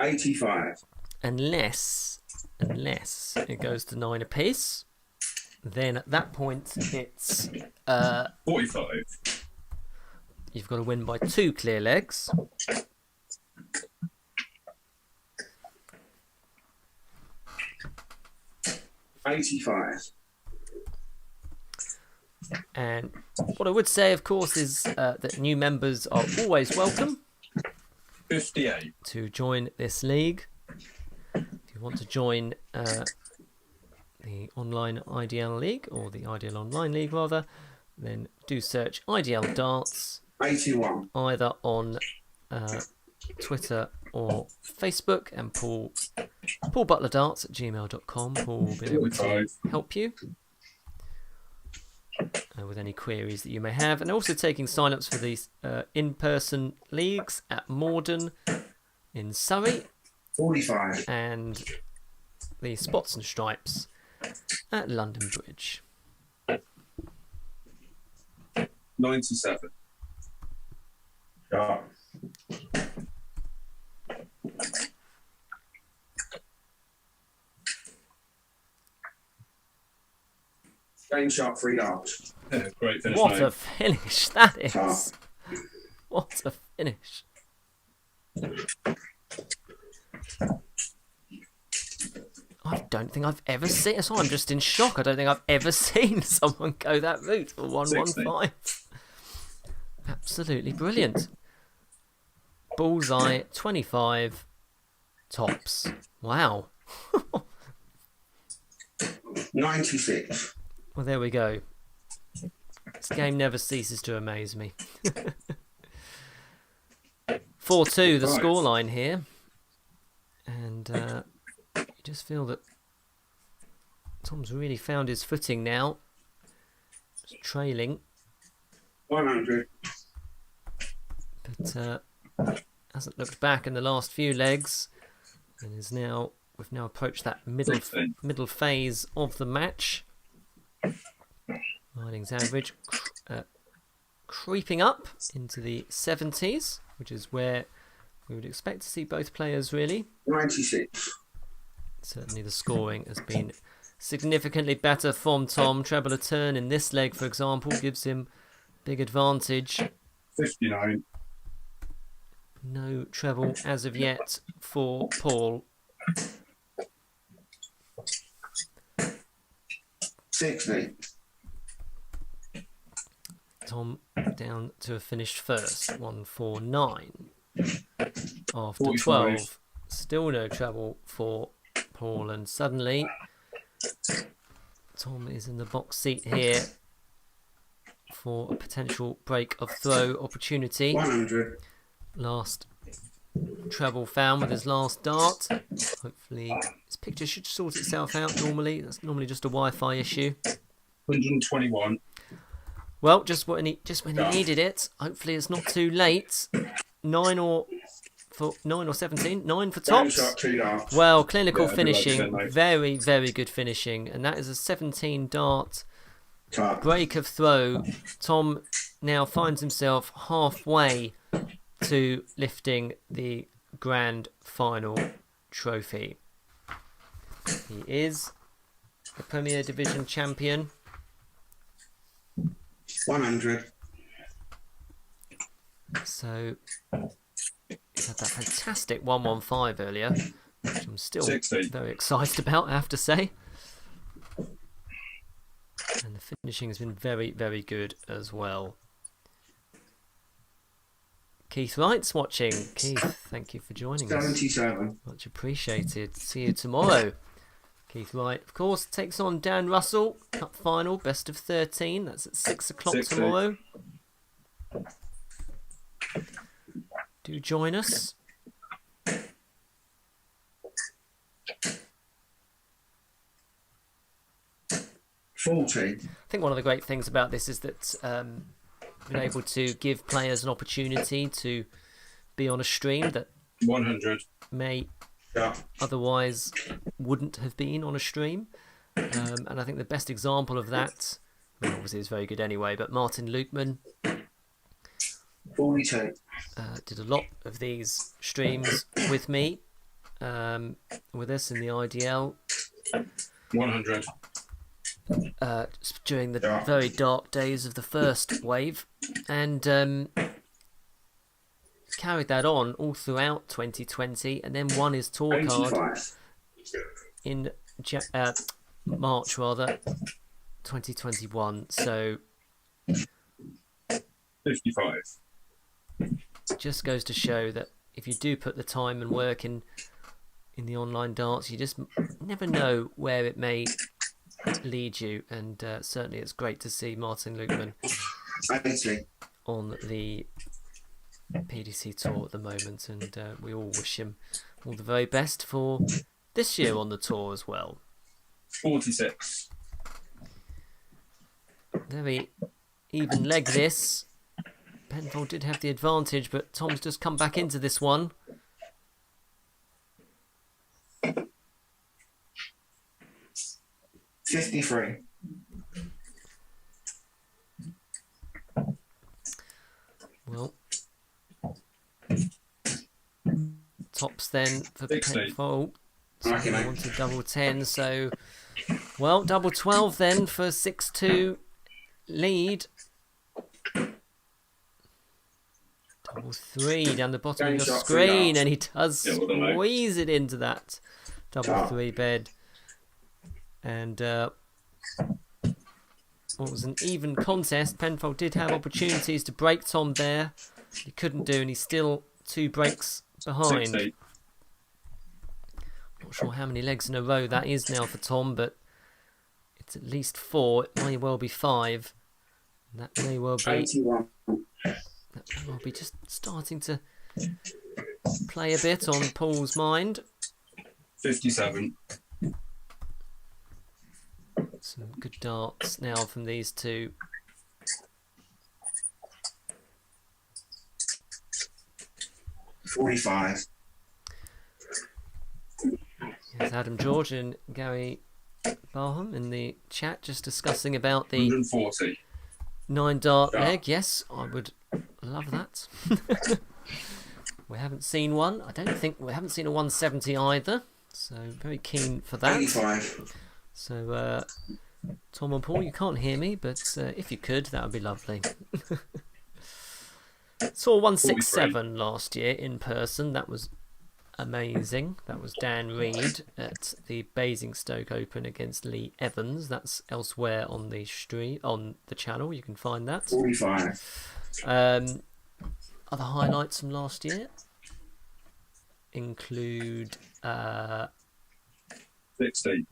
Speaker 5: 85.
Speaker 1: Unless it goes to 9 apiece. Then at that point it's
Speaker 4: 45.
Speaker 1: you've got to win by 2 clear legs.
Speaker 5: $85.
Speaker 1: And what I would say, of course, is that new members are always welcome
Speaker 4: 58.
Speaker 1: to join this league. If you want to join the online IDL league, or the IDL online league rather, then do search IDL Darts
Speaker 5: 81.
Speaker 1: either on Twitter or Facebook, and Paul butlerdarts@gmail.com. Paul will be able to
Speaker 4: 45.
Speaker 1: help you with any queries that you may have, and also taking sign-ups for these in-person leagues at Morden in Surrey,
Speaker 5: 45.
Speaker 1: and the Spots and Stripes at London Bridge.
Speaker 4: 97.
Speaker 5: Dart. Game shot, 3 darts.
Speaker 4: Great finish,
Speaker 1: What
Speaker 4: mate.
Speaker 1: a finish that is!
Speaker 5: Dart.
Speaker 1: What a finish! I don't think I've ever seen. So I'm just in shock. I don't think I've ever seen someone go that route for 115. Absolutely brilliant. Bullseye 25 tops. Wow.
Speaker 5: 96.
Speaker 1: Well, there we go. This game never ceases to amaze me. 4-2 the
Speaker 4: Right.
Speaker 1: scoreline here. And you just feel that Tom's really found his footing now. Just trailing,
Speaker 5: 100.
Speaker 1: but hasn't looked back in the last few legs, and we've now approached that middle phase of the match. Riding's average creeping up into the 70s, which is where we would expect to see both players really.
Speaker 5: 96.
Speaker 1: Certainly the scoring has been significantly better from Tom. Treble a turn in this leg, for example, gives him big advantage.
Speaker 4: 59.
Speaker 1: No treble as of yet for Paul.
Speaker 5: 60.
Speaker 1: Tom down to a finished first, 149. After
Speaker 4: 45.
Speaker 1: 12, still no treble for Paul, and suddenly Tom is in the box seat here for a potential break of throw opportunity.
Speaker 5: 100.
Speaker 1: Last treble found with his last dart. Hopefully his picture should sort itself out normally. That's normally just a Wi-Fi issue.
Speaker 4: 121.
Speaker 1: Well, just when he needed it. Hopefully it's not too late. 9 or for 9 or 17? 9 for
Speaker 5: Down
Speaker 1: tops.
Speaker 5: shot 2 darts.
Speaker 1: Well, clinical
Speaker 4: Yeah, I do like
Speaker 1: finishing,
Speaker 4: that, mate.
Speaker 1: very, very good finishing, and that is a 17 dart
Speaker 5: Top.
Speaker 1: break of throw. Tom now finds himself halfway to lifting the grand final trophy. He is the Premier Division champion.
Speaker 5: 100.
Speaker 1: So he had that fantastic 115 earlier, which I'm still
Speaker 4: 60.
Speaker 1: very excited about, I have to say. And the finishing has been very, very good as well. Keith Wright's watching. Keith, thank you for joining us.
Speaker 5: 77.
Speaker 1: Much appreciated. See you tomorrow. Keith Wright, of course, takes on Dan Russell. Cup final, best of 13. That's at 6 o'clock
Speaker 4: 60.
Speaker 1: tomorrow. Do join us.
Speaker 5: 40.
Speaker 1: I think one of the great things about this is that we've been able to give players an opportunity to be on a stream that
Speaker 4: 100.
Speaker 1: may
Speaker 5: Yeah.
Speaker 1: otherwise wouldn't have been on a stream. And I think the best example of that, well, obviously it's very good anyway, but Martyn Lukeman
Speaker 5: 42.
Speaker 1: did a lot of these streams with me, with us in the IDL,
Speaker 4: 100.
Speaker 1: during the
Speaker 5: Yeah.
Speaker 1: very dark days of the first wave, and carried that on all throughout 2020, and then won his tour card
Speaker 5: 85.
Speaker 1: in March 2021. So
Speaker 4: 55.
Speaker 1: it just goes to show that if you do put the time and work in the online darts, you just never know where it may lead you. And certainly it's great to see Martyn Lukeman
Speaker 5: 80.
Speaker 1: on the PDC tour at the moment, and we all wish him all the very best for this year on the tour as well.
Speaker 4: 46.
Speaker 1: Very even leg this. Penfold did have the advantage, but Tom's just come back into this one.
Speaker 5: 53.
Speaker 1: Well, tops then for
Speaker 4: 60.
Speaker 1: Penfold. So
Speaker 5: Okay,
Speaker 1: he
Speaker 5: mate.
Speaker 1: wanted double 10, so well, double 12 then for 6-2 lead. Double 3 down the bottom of
Speaker 5: Game
Speaker 1: your
Speaker 5: shot,
Speaker 1: screen,
Speaker 5: 3
Speaker 1: and he does
Speaker 4: Yeah, well done, mate.
Speaker 1: squeeze it into that double
Speaker 5: Top.
Speaker 1: 3 bed. And what was an even contest. Penfold did have opportunities to break Tom there. He couldn't do, and he's still 2 breaks behind.
Speaker 4: 60.
Speaker 1: Not sure how many legs in a row that is now for Tom, but it's at least 4. It may well be 5. And that may well be
Speaker 5: 81.
Speaker 1: just starting to play a bit on Paul's mind.
Speaker 4: 57.
Speaker 1: Some good darts now from these two.
Speaker 5: $45.
Speaker 1: There's Adam George and Gary Barham in the chat just discussing about the
Speaker 4: 140.
Speaker 1: 9 dart
Speaker 4: Yeah.
Speaker 1: leg. Yes, I would love that. We haven't seen one. I don't think we haven't seen a 170 either. So very keen for that.
Speaker 5: 85.
Speaker 1: So Tom and Paul, you can't hear me, but if you could, that would be lovely. Saw 167 last year in person. That was amazing. That was Dan Reed at the Basingstoke Open against Lee Evans. That's elsewhere on the stream, on the channel. You can find that.
Speaker 5: 45.
Speaker 1: Other highlights from last year include
Speaker 4: 60.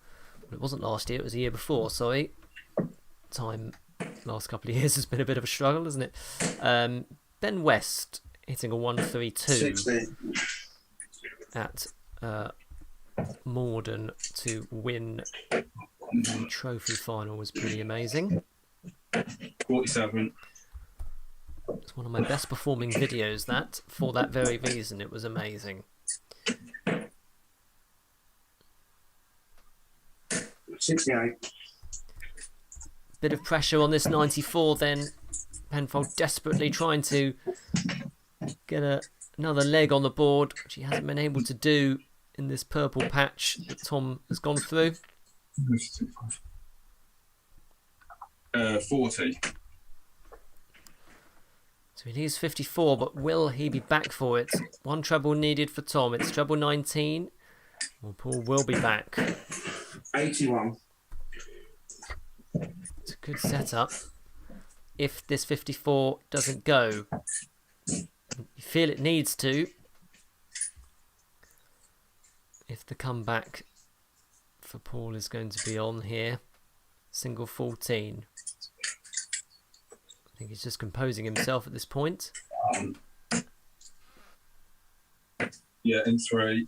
Speaker 1: it wasn't last year, it was the year before, sorry. Time last couple of years has been a bit of a struggle, isn't it? Ben West hitting a 132
Speaker 5: 60.
Speaker 1: at Morden to win the trophy final was pretty amazing.
Speaker 4: 47.
Speaker 1: It's one of my best performing videos, that, for that very reason. It was amazing.
Speaker 5: 68.
Speaker 1: Bit of pressure on this 94 then. Penfold desperately trying to get another leg on the board, which he hasn't been able to do in this purple patch that Tom has gone through.
Speaker 4: 40.
Speaker 1: So he needs 54, but will he be back for it? One treble needed for Tom. It's treble 19. Well, Paul will be back.
Speaker 5: 81.
Speaker 1: It's a good setup. If this 54 doesn't go, you feel it needs to. If the comeback for Paul is going to be on here, single 14. I think he's just composing himself at this point.
Speaker 4: Yeah, in 3.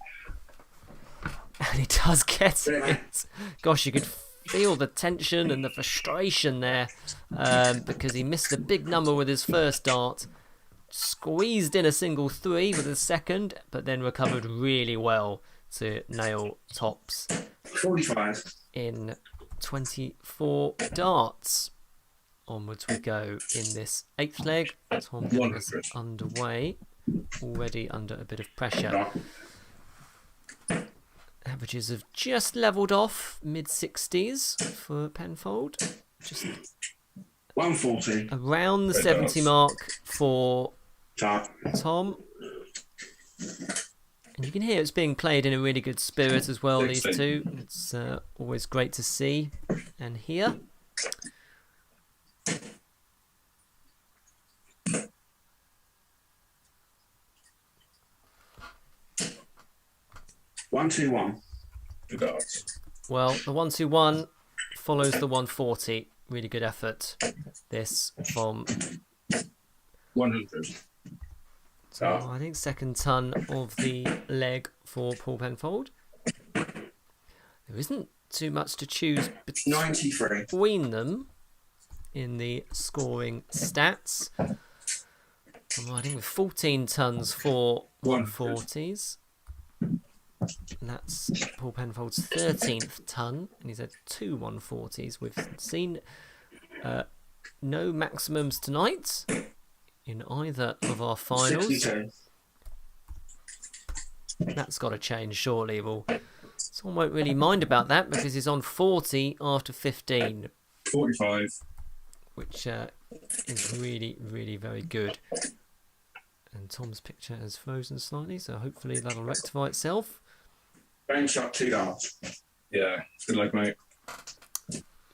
Speaker 1: And he does get it. Gosh, you could feel the tension and the frustration there, because he missed a big number with his first dart, squeezed in a single 3 with his second, but then recovered really well to nail tops
Speaker 5: 45.
Speaker 1: in 24 darts. Onwards we go in this 8th leg. Tom getting us underway, already under a bit of pressure. Averages have just levelled off, mid-60s for Penfold. Just
Speaker 5: 140.
Speaker 1: around the 70 mark for Tom. And you can hear it's being played in a really good spirit as well, these two. It's always great to see and hear.
Speaker 5: One, two, one.
Speaker 4: The darts.
Speaker 1: Well, the 121 follows the 140. Really good effort. This from
Speaker 4: 100.
Speaker 1: So I think second ton of the leg for Paul Penfold. There isn't too much to choose
Speaker 5: 93.
Speaker 1: between them in the scoring stats. I'm riding with 14 tons for 140s. And that's Paul Penfold's 13th ton, and he's had 2 140s. We've seen no maximums tonight in either of our finals.
Speaker 5: 62.
Speaker 1: That's got to change, surely. Well, someone won't really mind about that because he's on 40 after 15,
Speaker 4: 45.
Speaker 1: which is really, really very good. And Tom's picture has frozen slightly, so hopefully that'll rectify itself.
Speaker 5: Bang shot, 2 darts.
Speaker 4: Yeah, good luck, mate.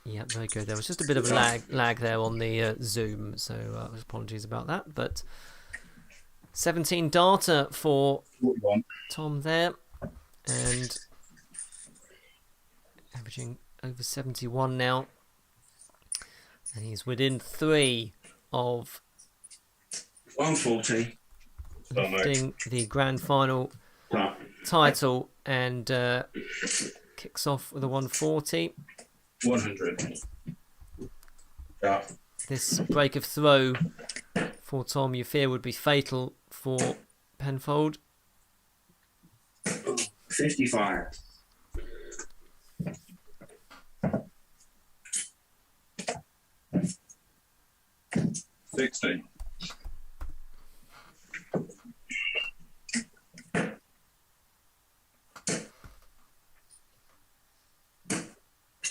Speaker 1: Yeah, very good. There was just a bit of a lag there on the Zoom, so apologies about that. But 17 darter for
Speaker 4: 41.
Speaker 1: Tom there, and averaging over 71 now, and he's within 3 of
Speaker 5: 140.
Speaker 1: lifting the grand final title, and kicks off with a 140.
Speaker 4: 100. Yeah.
Speaker 1: This break of throw for Tom, you fear, would be fatal for Penfold.
Speaker 5: 55.
Speaker 4: $60.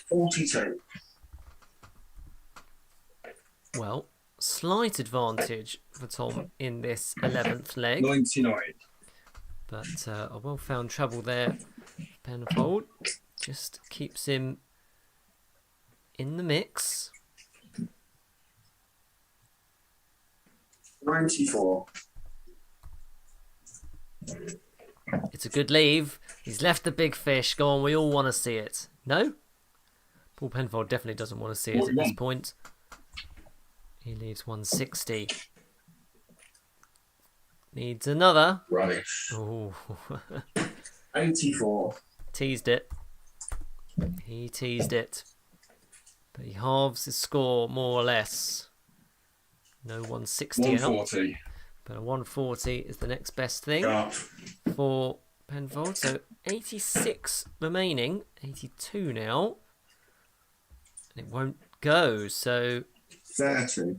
Speaker 5: 42.
Speaker 1: Well, slight advantage for Tom in this 11th leg,
Speaker 4: 99.
Speaker 1: but a well-found treble there. Penfold just keeps him in the mix.
Speaker 5: 94.
Speaker 1: It's a good leave. He's left the big fish. Go on, we all want to see it. No? Paul Penfold definitely doesn't want to see it at this point. He leaves 160. Needs another.
Speaker 5: Rubbish.
Speaker 1: Oh,
Speaker 5: 84.
Speaker 1: teased it. He teased it. But he halves his score, more or less. No 160 out.
Speaker 4: 140.
Speaker 1: But a 140 is the next best thing
Speaker 5: Sharp.
Speaker 1: for Penfold. So 86 remaining, 82 now. And it won't go, so
Speaker 5: 30.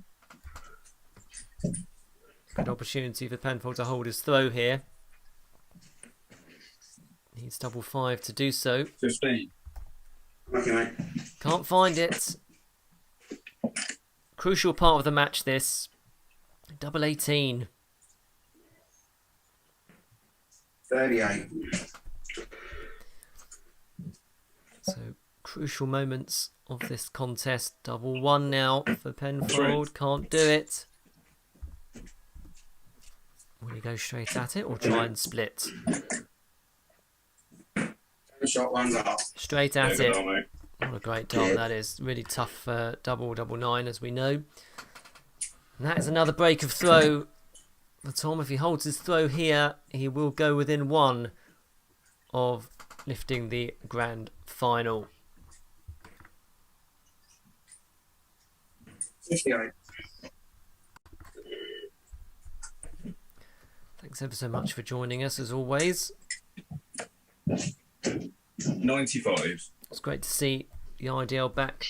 Speaker 1: good opportunity for Penfold to hold his throw here. Needs double 5 to do so.
Speaker 4: 15.
Speaker 5: Okay, mate.
Speaker 1: Can't find it. Crucial part of the match, this. Double 18.
Speaker 5: 38.
Speaker 1: So, crucial moments of this contest. Double 1 now for Penfold. Can't do it. Will he go straight at it or try and split?
Speaker 5: Shot 1 dart.
Speaker 1: Straight
Speaker 4: Yeah,
Speaker 1: at
Speaker 4: good
Speaker 1: it.
Speaker 4: on, mate.
Speaker 1: What a great dart that is. Really tough double 9, as we know. And that is another break of throw for Tom. If he holds his throw here, he will go within 1 of lifting the grand final.
Speaker 5: 58.
Speaker 1: Thanks ever so much for joining us, as always.
Speaker 4: 95.
Speaker 1: It's great to see the IDL back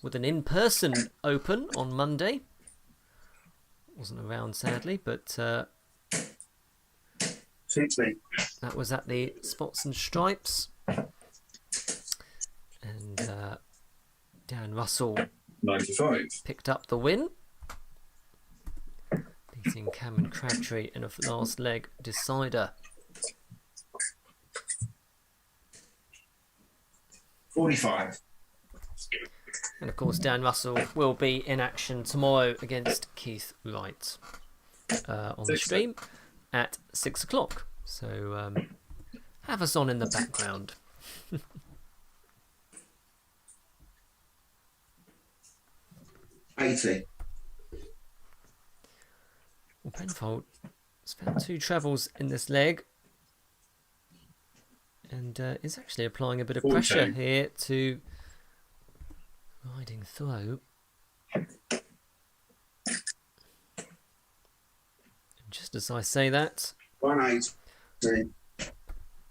Speaker 1: with an in-person open on Monday. Wasn't around, sadly, but
Speaker 5: 60.
Speaker 1: that was at the Spots and Stripes. And Dan Russell
Speaker 4: 95.
Speaker 1: picked up the win, beating Cameron Crabtree in a last leg decider.
Speaker 5: 45.
Speaker 1: And of course, Dan Russell will be in action tomorrow against Keith Wright on the stream at 6 o'clock. So have us on in the background.
Speaker 5: 80.
Speaker 1: Well, Penfold has found 2 trebles in this leg and is actually applying a bit of pressure
Speaker 4: Okay.
Speaker 1: here to riding throw. And just as I say that,
Speaker 5: 180.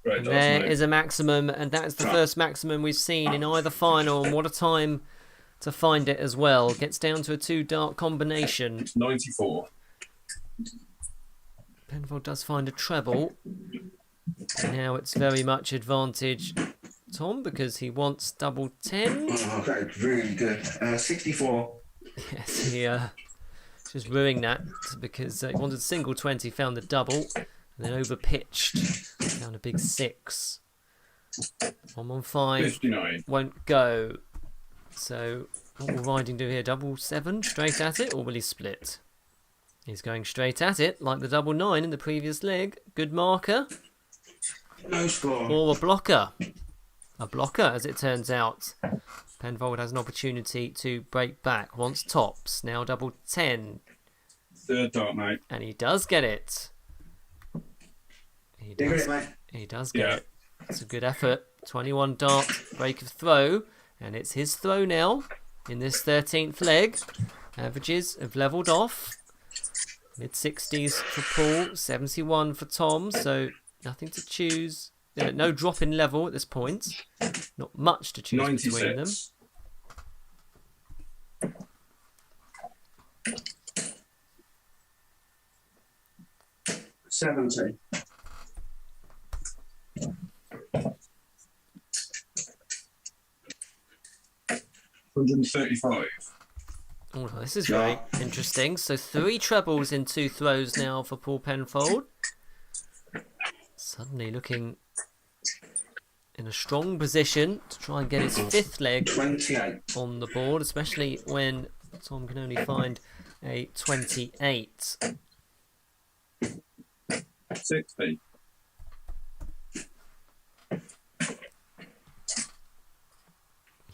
Speaker 4: Great dart,
Speaker 1: there
Speaker 4: mate.
Speaker 1: is a maximum, and that's the first maximum we've seen in either final, and what a time to find it as well. Gets down to a 2 dart combination.
Speaker 4: 94.
Speaker 1: Penfold does find a treble. Now it's very much advantage Tom, because he wants double 10.
Speaker 5: Oh, that's really good. 64.
Speaker 1: Yes, he just ruining that because he wanted single 20, found the double, and then over pitched, found a big 6. 115
Speaker 4: 59.
Speaker 1: won't go. So what will Riding do here? Double 7 straight at it, or will he split? He's going straight at it like the double 9 in the previous leg. Good marker.
Speaker 5: No score.
Speaker 1: Or a blocker. A blocker, as it turns out. Penfold has an opportunity to break back. Wants tops. Now double 10.
Speaker 4: Third dart, mate.
Speaker 1: And he does get it. He
Speaker 5: Dig
Speaker 1: does,
Speaker 5: it, mate.
Speaker 1: he does get
Speaker 4: Yeah.
Speaker 1: it. It's a good effort. 21 dart, break of throw. And it's his throw now in this 13th leg. Averages have levelled off. Mid-60s for Paul, 71 for Tom. So nothing to choose. No drop in level at this point. Not much to choose between them.
Speaker 4: 96.
Speaker 5: 70.
Speaker 4: $135.
Speaker 1: Oh, this is very interesting. So 3 trebles in 2 throws now for Paul Penfold. Suddenly looking in a strong position to try and get his 5th leg
Speaker 5: 28.
Speaker 1: on the board, especially when Tom can only find a 28.
Speaker 4: 60.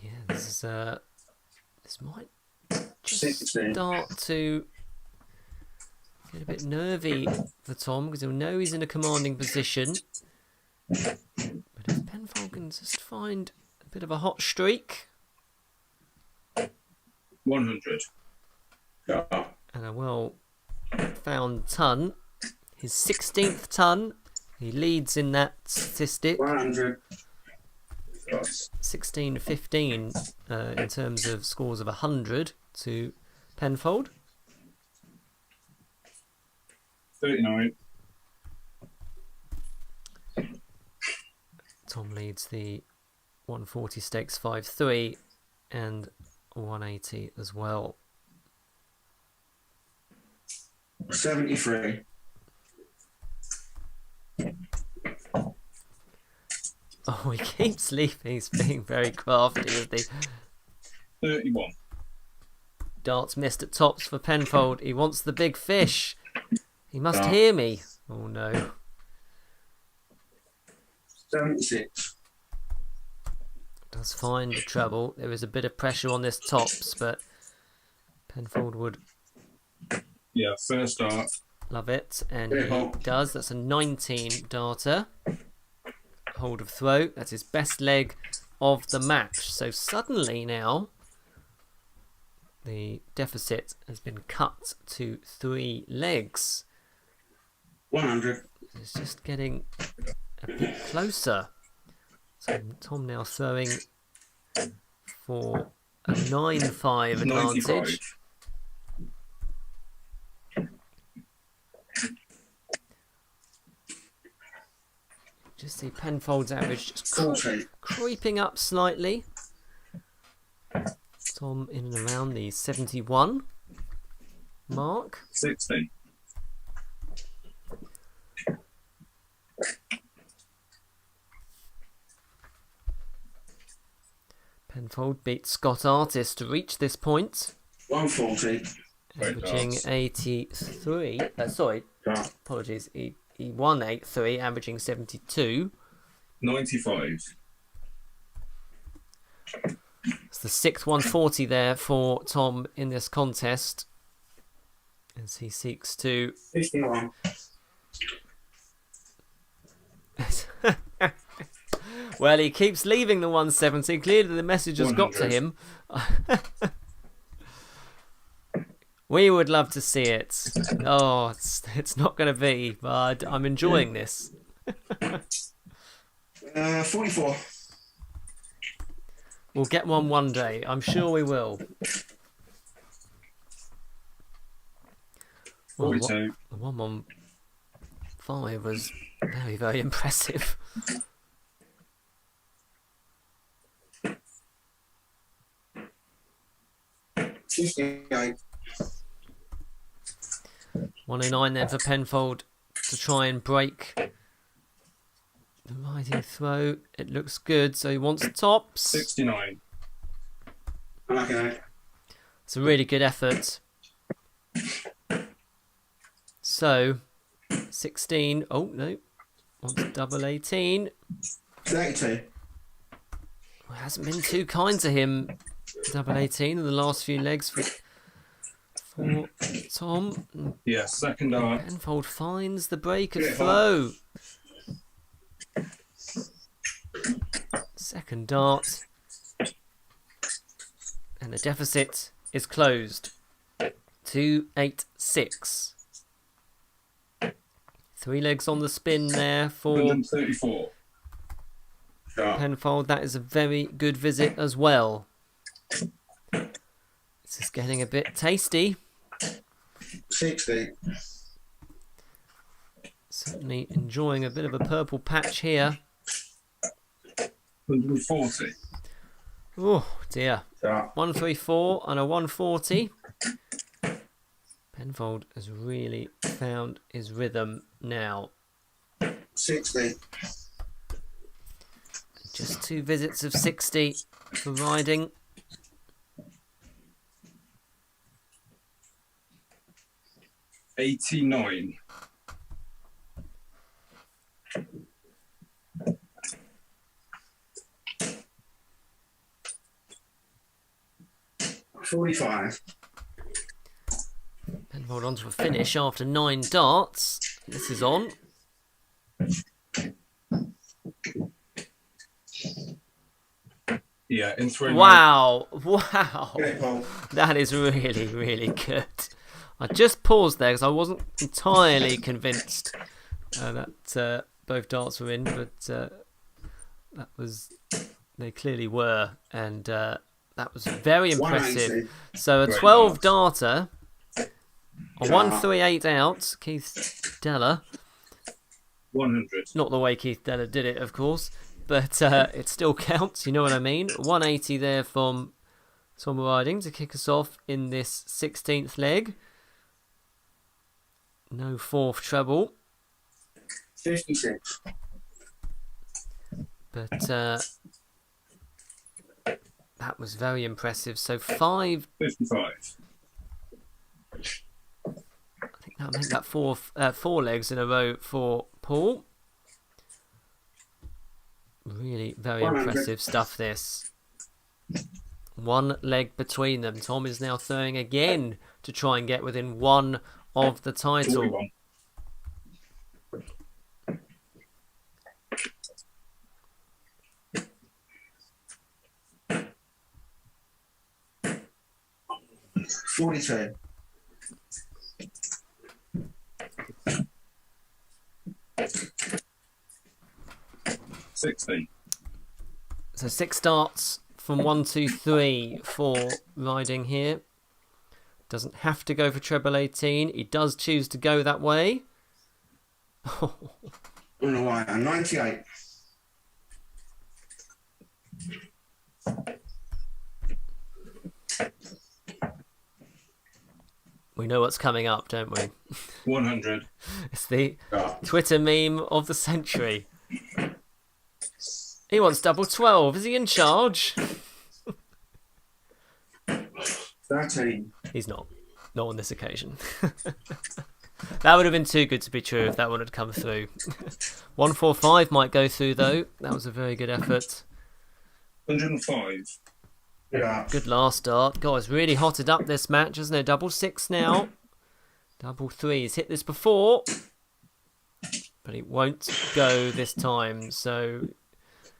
Speaker 1: Yeah, this might just
Speaker 5: 60.
Speaker 1: start to get a bit nervy for Tom, because he'll know he's in a commanding position. But if Penfold can just find a bit of a hot streak,
Speaker 4: 100.
Speaker 5: Yeah.
Speaker 1: and a well found ton. His 16th ton. He leads in that statistic.
Speaker 5: 100.
Speaker 1: 16-15 in terms of scores of 100 to Penfold.
Speaker 4: 39.
Speaker 1: Tom leads the 140 stakes 5-3 and 180 as well.
Speaker 5: 73.
Speaker 1: Oh, he keeps leaving. He's being very crafty with the
Speaker 4: 31.
Speaker 1: darts missed at tops for Penfold. He wants the big fish. He must
Speaker 5: Dart.
Speaker 1: hear me. Oh no.
Speaker 5: 76.
Speaker 1: Does find the treble. There is a bit of pressure on this tops, but Penfold would
Speaker 4: Yeah, first dart.
Speaker 1: love it, and
Speaker 5: Yeah,
Speaker 1: he
Speaker 5: well.
Speaker 1: does. That's a 19 darter. Hold of throw. That's his best leg of the match. So suddenly now the deficit has been cut to 3 legs.
Speaker 5: 100.
Speaker 1: It's just getting a bit closer. So Tom now throwing for a 9-5 advantage.
Speaker 4: 95.
Speaker 1: Just see Penfold's average just
Speaker 5: 40.
Speaker 1: creeping up slightly. Tom in and around the 71 mark.
Speaker 4: 60.
Speaker 1: Penfold beat Scott Artist to reach this point,
Speaker 5: 140.
Speaker 1: averaging 83. Sorry,
Speaker 5: Dart.
Speaker 1: apologies. He won 8-3, averaging 72.
Speaker 4: 95.
Speaker 1: It's the 6th 140 there for Tom in this contest, as he seeks to
Speaker 5: 51.
Speaker 1: well, he keeps leaving the 170. Clearly the message has got to
Speaker 4: 100.
Speaker 1: him. We would love to see it. Oh, it's not going to be, but I'm enjoying this.
Speaker 5: 44.
Speaker 1: We'll get one day. I'm sure we will. Well,
Speaker 4: 42.
Speaker 1: the 115 was very, very impressive.
Speaker 5: 58.
Speaker 1: 109 then for Penfold to try and break the riding throw. It looks good, so he wants tops.
Speaker 4: 69.
Speaker 5: Okay.
Speaker 1: It's a really good effort. So, 16. Oh, no. Wants double 18.
Speaker 5: 32.
Speaker 1: Well, it hasn't been too kind to him. Double 18 in the last few legs for Tom.
Speaker 4: Yeah, second dart.
Speaker 1: Penfold finds the break of
Speaker 5: Yeah.
Speaker 1: throw. Second dart. And the deficit is closed. 286. 3 legs on the spin there for
Speaker 4: 134.
Speaker 5: Dart.
Speaker 1: Penfold. That is a very good visit as well. This is getting a bit tasty.
Speaker 5: 60.
Speaker 1: Certainly enjoying a bit of a purple patch here.
Speaker 4: 140.
Speaker 1: Oh dear.
Speaker 5: Dart.
Speaker 1: 134 and a 140. Penfold has really found his rhythm now.
Speaker 5: 60.
Speaker 1: Just 2 visits of 60 for riding.
Speaker 4: 89.
Speaker 5: 45.
Speaker 1: Penfold on to a finish after 9 darts. This is on.
Speaker 4: Yeah, in 3.
Speaker 1: Wow. Wow.
Speaker 5: Penfold.
Speaker 1: That is really, really good. I just paused there because I wasn't entirely convinced that both darts were in, but they clearly were, and that was very impressive.
Speaker 5: 180.
Speaker 1: So a
Speaker 4: Great
Speaker 1: 12
Speaker 4: darts.
Speaker 1: darter, a
Speaker 5: Dart.
Speaker 1: 138 out, Keith Deller.
Speaker 4: 100.
Speaker 1: Not the way Keith Deller did it, of course, but it still counts, you know what I mean. 180 there from Tom Riding to kick us off in this 16th leg. No fourth treble.
Speaker 5: 56.
Speaker 1: But that was very impressive. So 5,
Speaker 4: 55.
Speaker 1: I think that'll make that four legs in a row for Paul. Really very
Speaker 5: 100.
Speaker 1: impressive stuff, this. One leg between them. Tom is now throwing again to try and get within one of the title.
Speaker 4: 41.
Speaker 5: $42.
Speaker 4: 60.
Speaker 1: So 6 starts from 1, 2, 3 for Riding here. Doesn't have to go for treble 18. He does choose to go that way.
Speaker 5: On the wire. 98.
Speaker 1: We know what's coming up, don't we?
Speaker 4: 100.
Speaker 1: It's the
Speaker 5: Dart.
Speaker 1: Twitter meme of the century. He wants double 12. Is he in charge?
Speaker 5: 13.
Speaker 1: He's not. Not on this occasion. That would have been too good to be true if that one had come through. 145 might go through, though. That was a very good effort.
Speaker 4: 105.
Speaker 5: Yeah.
Speaker 1: Good last start. God, it's really hotted up this match, hasn't it? Double 6 now. Double 3. He's hit this before. But it won't go this time, so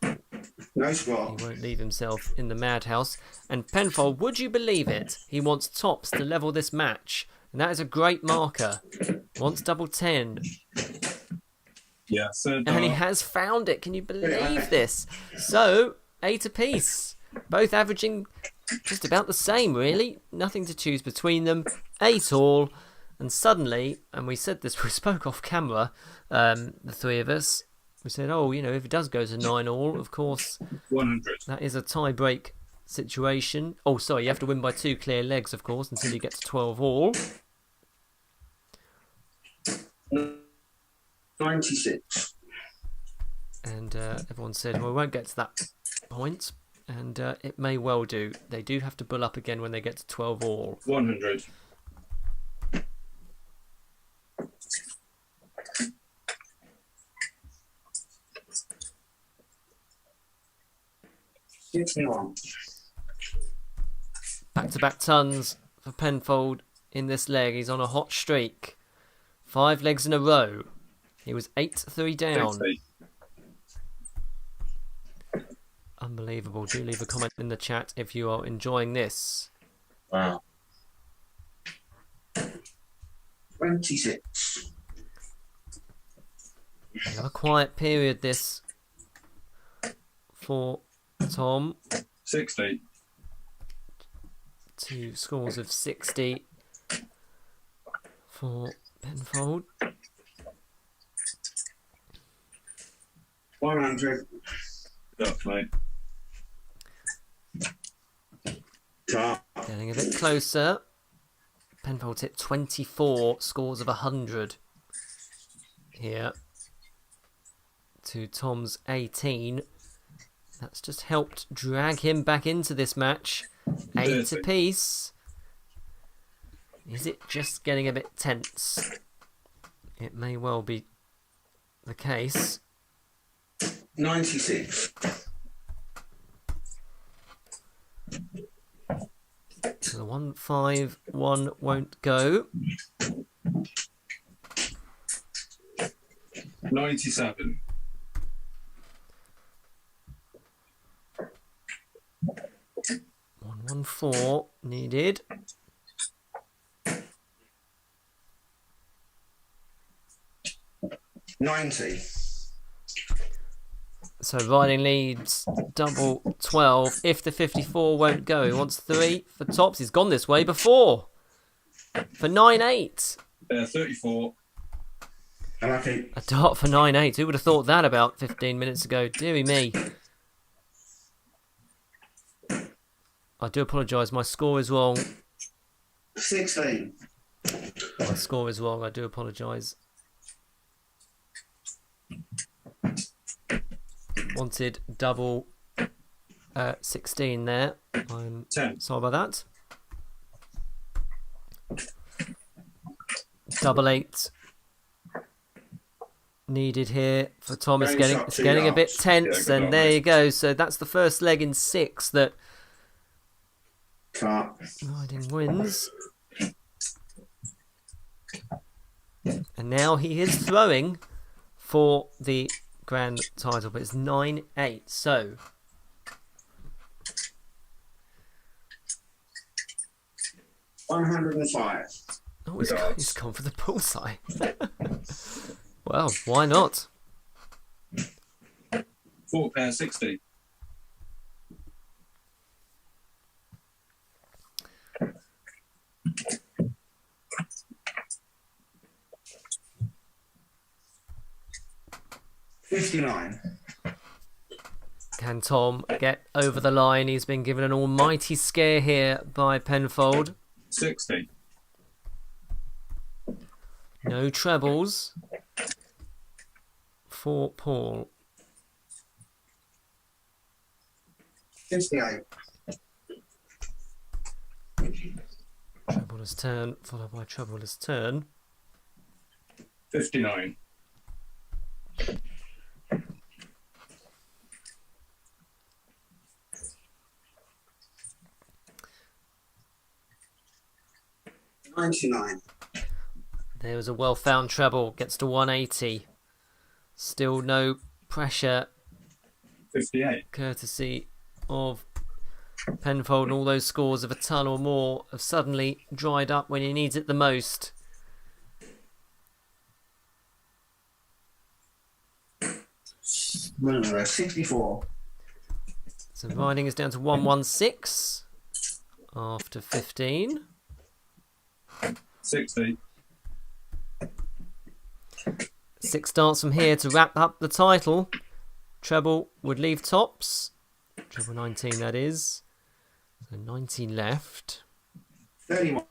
Speaker 5: No
Speaker 1: he
Speaker 5: spot.
Speaker 1: won't leave himself in the madhouse. And Penfold, would you believe it? He wants tops to level this match. And that is a great marker. Wants double 10.
Speaker 4: Yeah, third
Speaker 1: And he
Speaker 4: dart.
Speaker 1: has found it. Can you believe this? So, 8 apiece. Both averaging just about the same, really. Nothing to choose between them. 8 all. And suddenly, and we said this, we spoke off camera, the three of us. We said, oh, you know, if it does go to 9 all, of course,
Speaker 4: 100.
Speaker 1: that is a tie-break situation. Oh, sorry, you have to win by 2 clear legs, of course, until you get to 12 all.
Speaker 5: 96.
Speaker 1: And everyone said, well, we won't get to that point. And it may well do. They do have to bull up again when they get to 12 all.
Speaker 4: 100.
Speaker 5: 61.
Speaker 1: Back-to-back tons for Penfold in this leg. He's on a hot streak. 5 legs in a row. He was 8-3 down.
Speaker 4: 60.
Speaker 1: Unbelievable. Do leave a comment in the chat if you are enjoying this.
Speaker 5: Wow. 26.
Speaker 1: Another quiet period this for Tom.
Speaker 4: 60.
Speaker 1: 2 scores of 60 for Penfold.
Speaker 5: 100.
Speaker 4: Dart, mate.
Speaker 5: Dart.
Speaker 1: Getting a bit closer. Penfold hit 24 scores of 100 here to Tom's 18. That's just helped drag him back into this match. 8
Speaker 4: 30.
Speaker 1: apiece. Is it just getting a bit tense? It may well be the case.
Speaker 5: 96.
Speaker 1: So the 1-5-1 won't go.
Speaker 4: 97.
Speaker 1: 1-1-4 needed.
Speaker 5: 90.
Speaker 1: So Riding leads double 12. If the 54 won't go, he wants 3 for tops. He's gone this way before for 9-8.
Speaker 4: 34.
Speaker 5: Unlucky.
Speaker 1: A dart for 9-8. Who would have thought that about 15 minutes ago? Deary me. I do apologise. My score is wrong.
Speaker 5: 16.
Speaker 1: My score is wrong. I do apologise. Wanted double 16 there. I'm
Speaker 4: 10.
Speaker 1: sorry about that. Double 8 needed here for Tom. It's getting a bit tense,
Speaker 4: Yeah,
Speaker 1: and there you go. So that's the first leg in 6 that
Speaker 5: Can't.
Speaker 1: Riding wins. And now he is throwing for the grand title, but it's 9-8. So
Speaker 5: 105.
Speaker 1: oh, he's gone for the bullseye. Well, why not?
Speaker 4: 4 pair 60.
Speaker 5: $59.
Speaker 1: Can Tom get over the line? He's been given an almighty scare here by Penfold.
Speaker 4: 60.
Speaker 1: No trebles for Paul.
Speaker 5: 58.
Speaker 1: Trebleless turn, followed by trebleless turn.
Speaker 4: 59.
Speaker 5: $99.
Speaker 1: There was a well-found treble. Gets to 180. Still no pressure,
Speaker 4: 58.
Speaker 1: courtesy of Penfold, and all those scores of a ton or more have suddenly dried up when he needs it the most.
Speaker 5: No, 64.
Speaker 1: So Riding is down to 116 after 15.
Speaker 4: 60.
Speaker 1: 6 starts from here to wrap up the title. Treble would leave tops. Treble 19, that is. So 19 left.
Speaker 5: 31.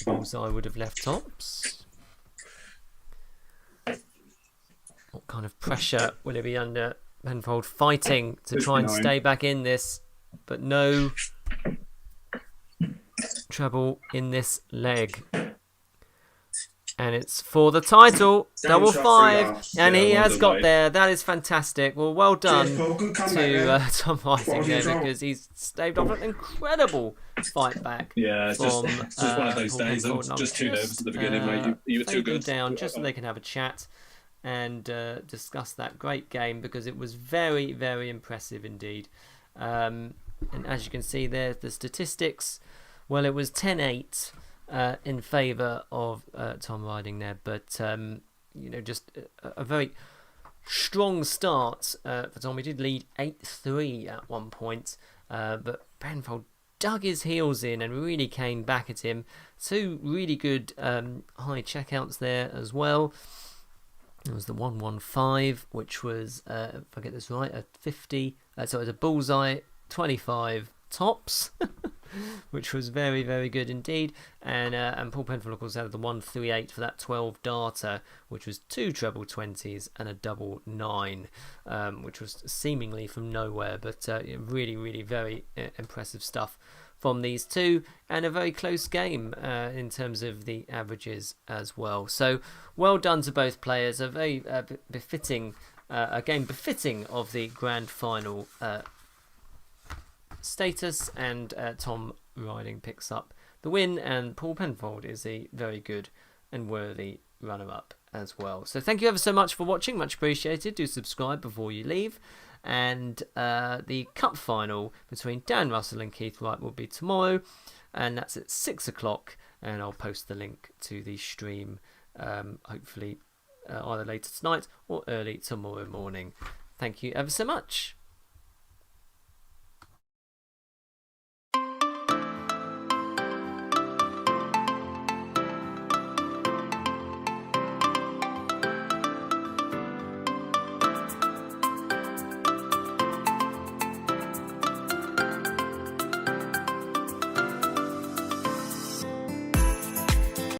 Speaker 1: Bullseye would have left tops. What kind of pressure will he be under? Penfold fighting to try and
Speaker 4: 59.
Speaker 1: stay back in this, but no treble in this leg. And it's for the title, double
Speaker 5: shot,
Speaker 1: 5,
Speaker 5: 3
Speaker 1: and
Speaker 4: Yeah,
Speaker 1: he
Speaker 4: well
Speaker 1: has
Speaker 4: done,
Speaker 1: got
Speaker 4: mate.
Speaker 1: there. That is fantastic. Well, well done
Speaker 5: Cheers, Paul. Good comeback
Speaker 1: to
Speaker 5: there.
Speaker 1: Tom Riding
Speaker 5: Quality
Speaker 1: there,
Speaker 5: result.
Speaker 1: because he's staved off an incredible fight back.
Speaker 4: Yeah, it's
Speaker 1: From,
Speaker 4: just one of those
Speaker 1: Paul
Speaker 4: days. I
Speaker 1: Penfold.
Speaker 4: was
Speaker 1: And
Speaker 4: just too nervous at the beginning, mate. You were too
Speaker 1: fade them
Speaker 4: good.
Speaker 1: down just so they can have a chat and discuss that great game, because it was very, very impressive indeed. And as you can see there, the statistics, well, it was 10-8 in favour of Tom Riding there, but just a very strong start for Tom. He did lead 8-3 at one point, but Penfold dug his heels in and really came back at him. 2 really good high checkouts there as well. It was the 115, which was, if I get this right, a 50. So it was a bullseye 25 tops, which was very, very good indeed. And Paul Penfold, of course, had the 138 for that 12 darter, which was 2 treble 20s and a double 9, which was seemingly from nowhere, but really, really very impressive stuff from these two, and a very close game in terms of the averages as well. So well done to both players. A very befitting a game befitting of the grand final status, and Tom Riding picks up the win, and Paul Penfold is a very good and worthy runner-up as well. So thank you ever so much for watching, much appreciated. Do subscribe before you leave. And the cup final between Dan Russell and Keith Wright will be tomorrow, and that's at 6 o'clock, and I'll post the link to the stream hopefully either later tonight or early tomorrow morning. Thank you ever so much.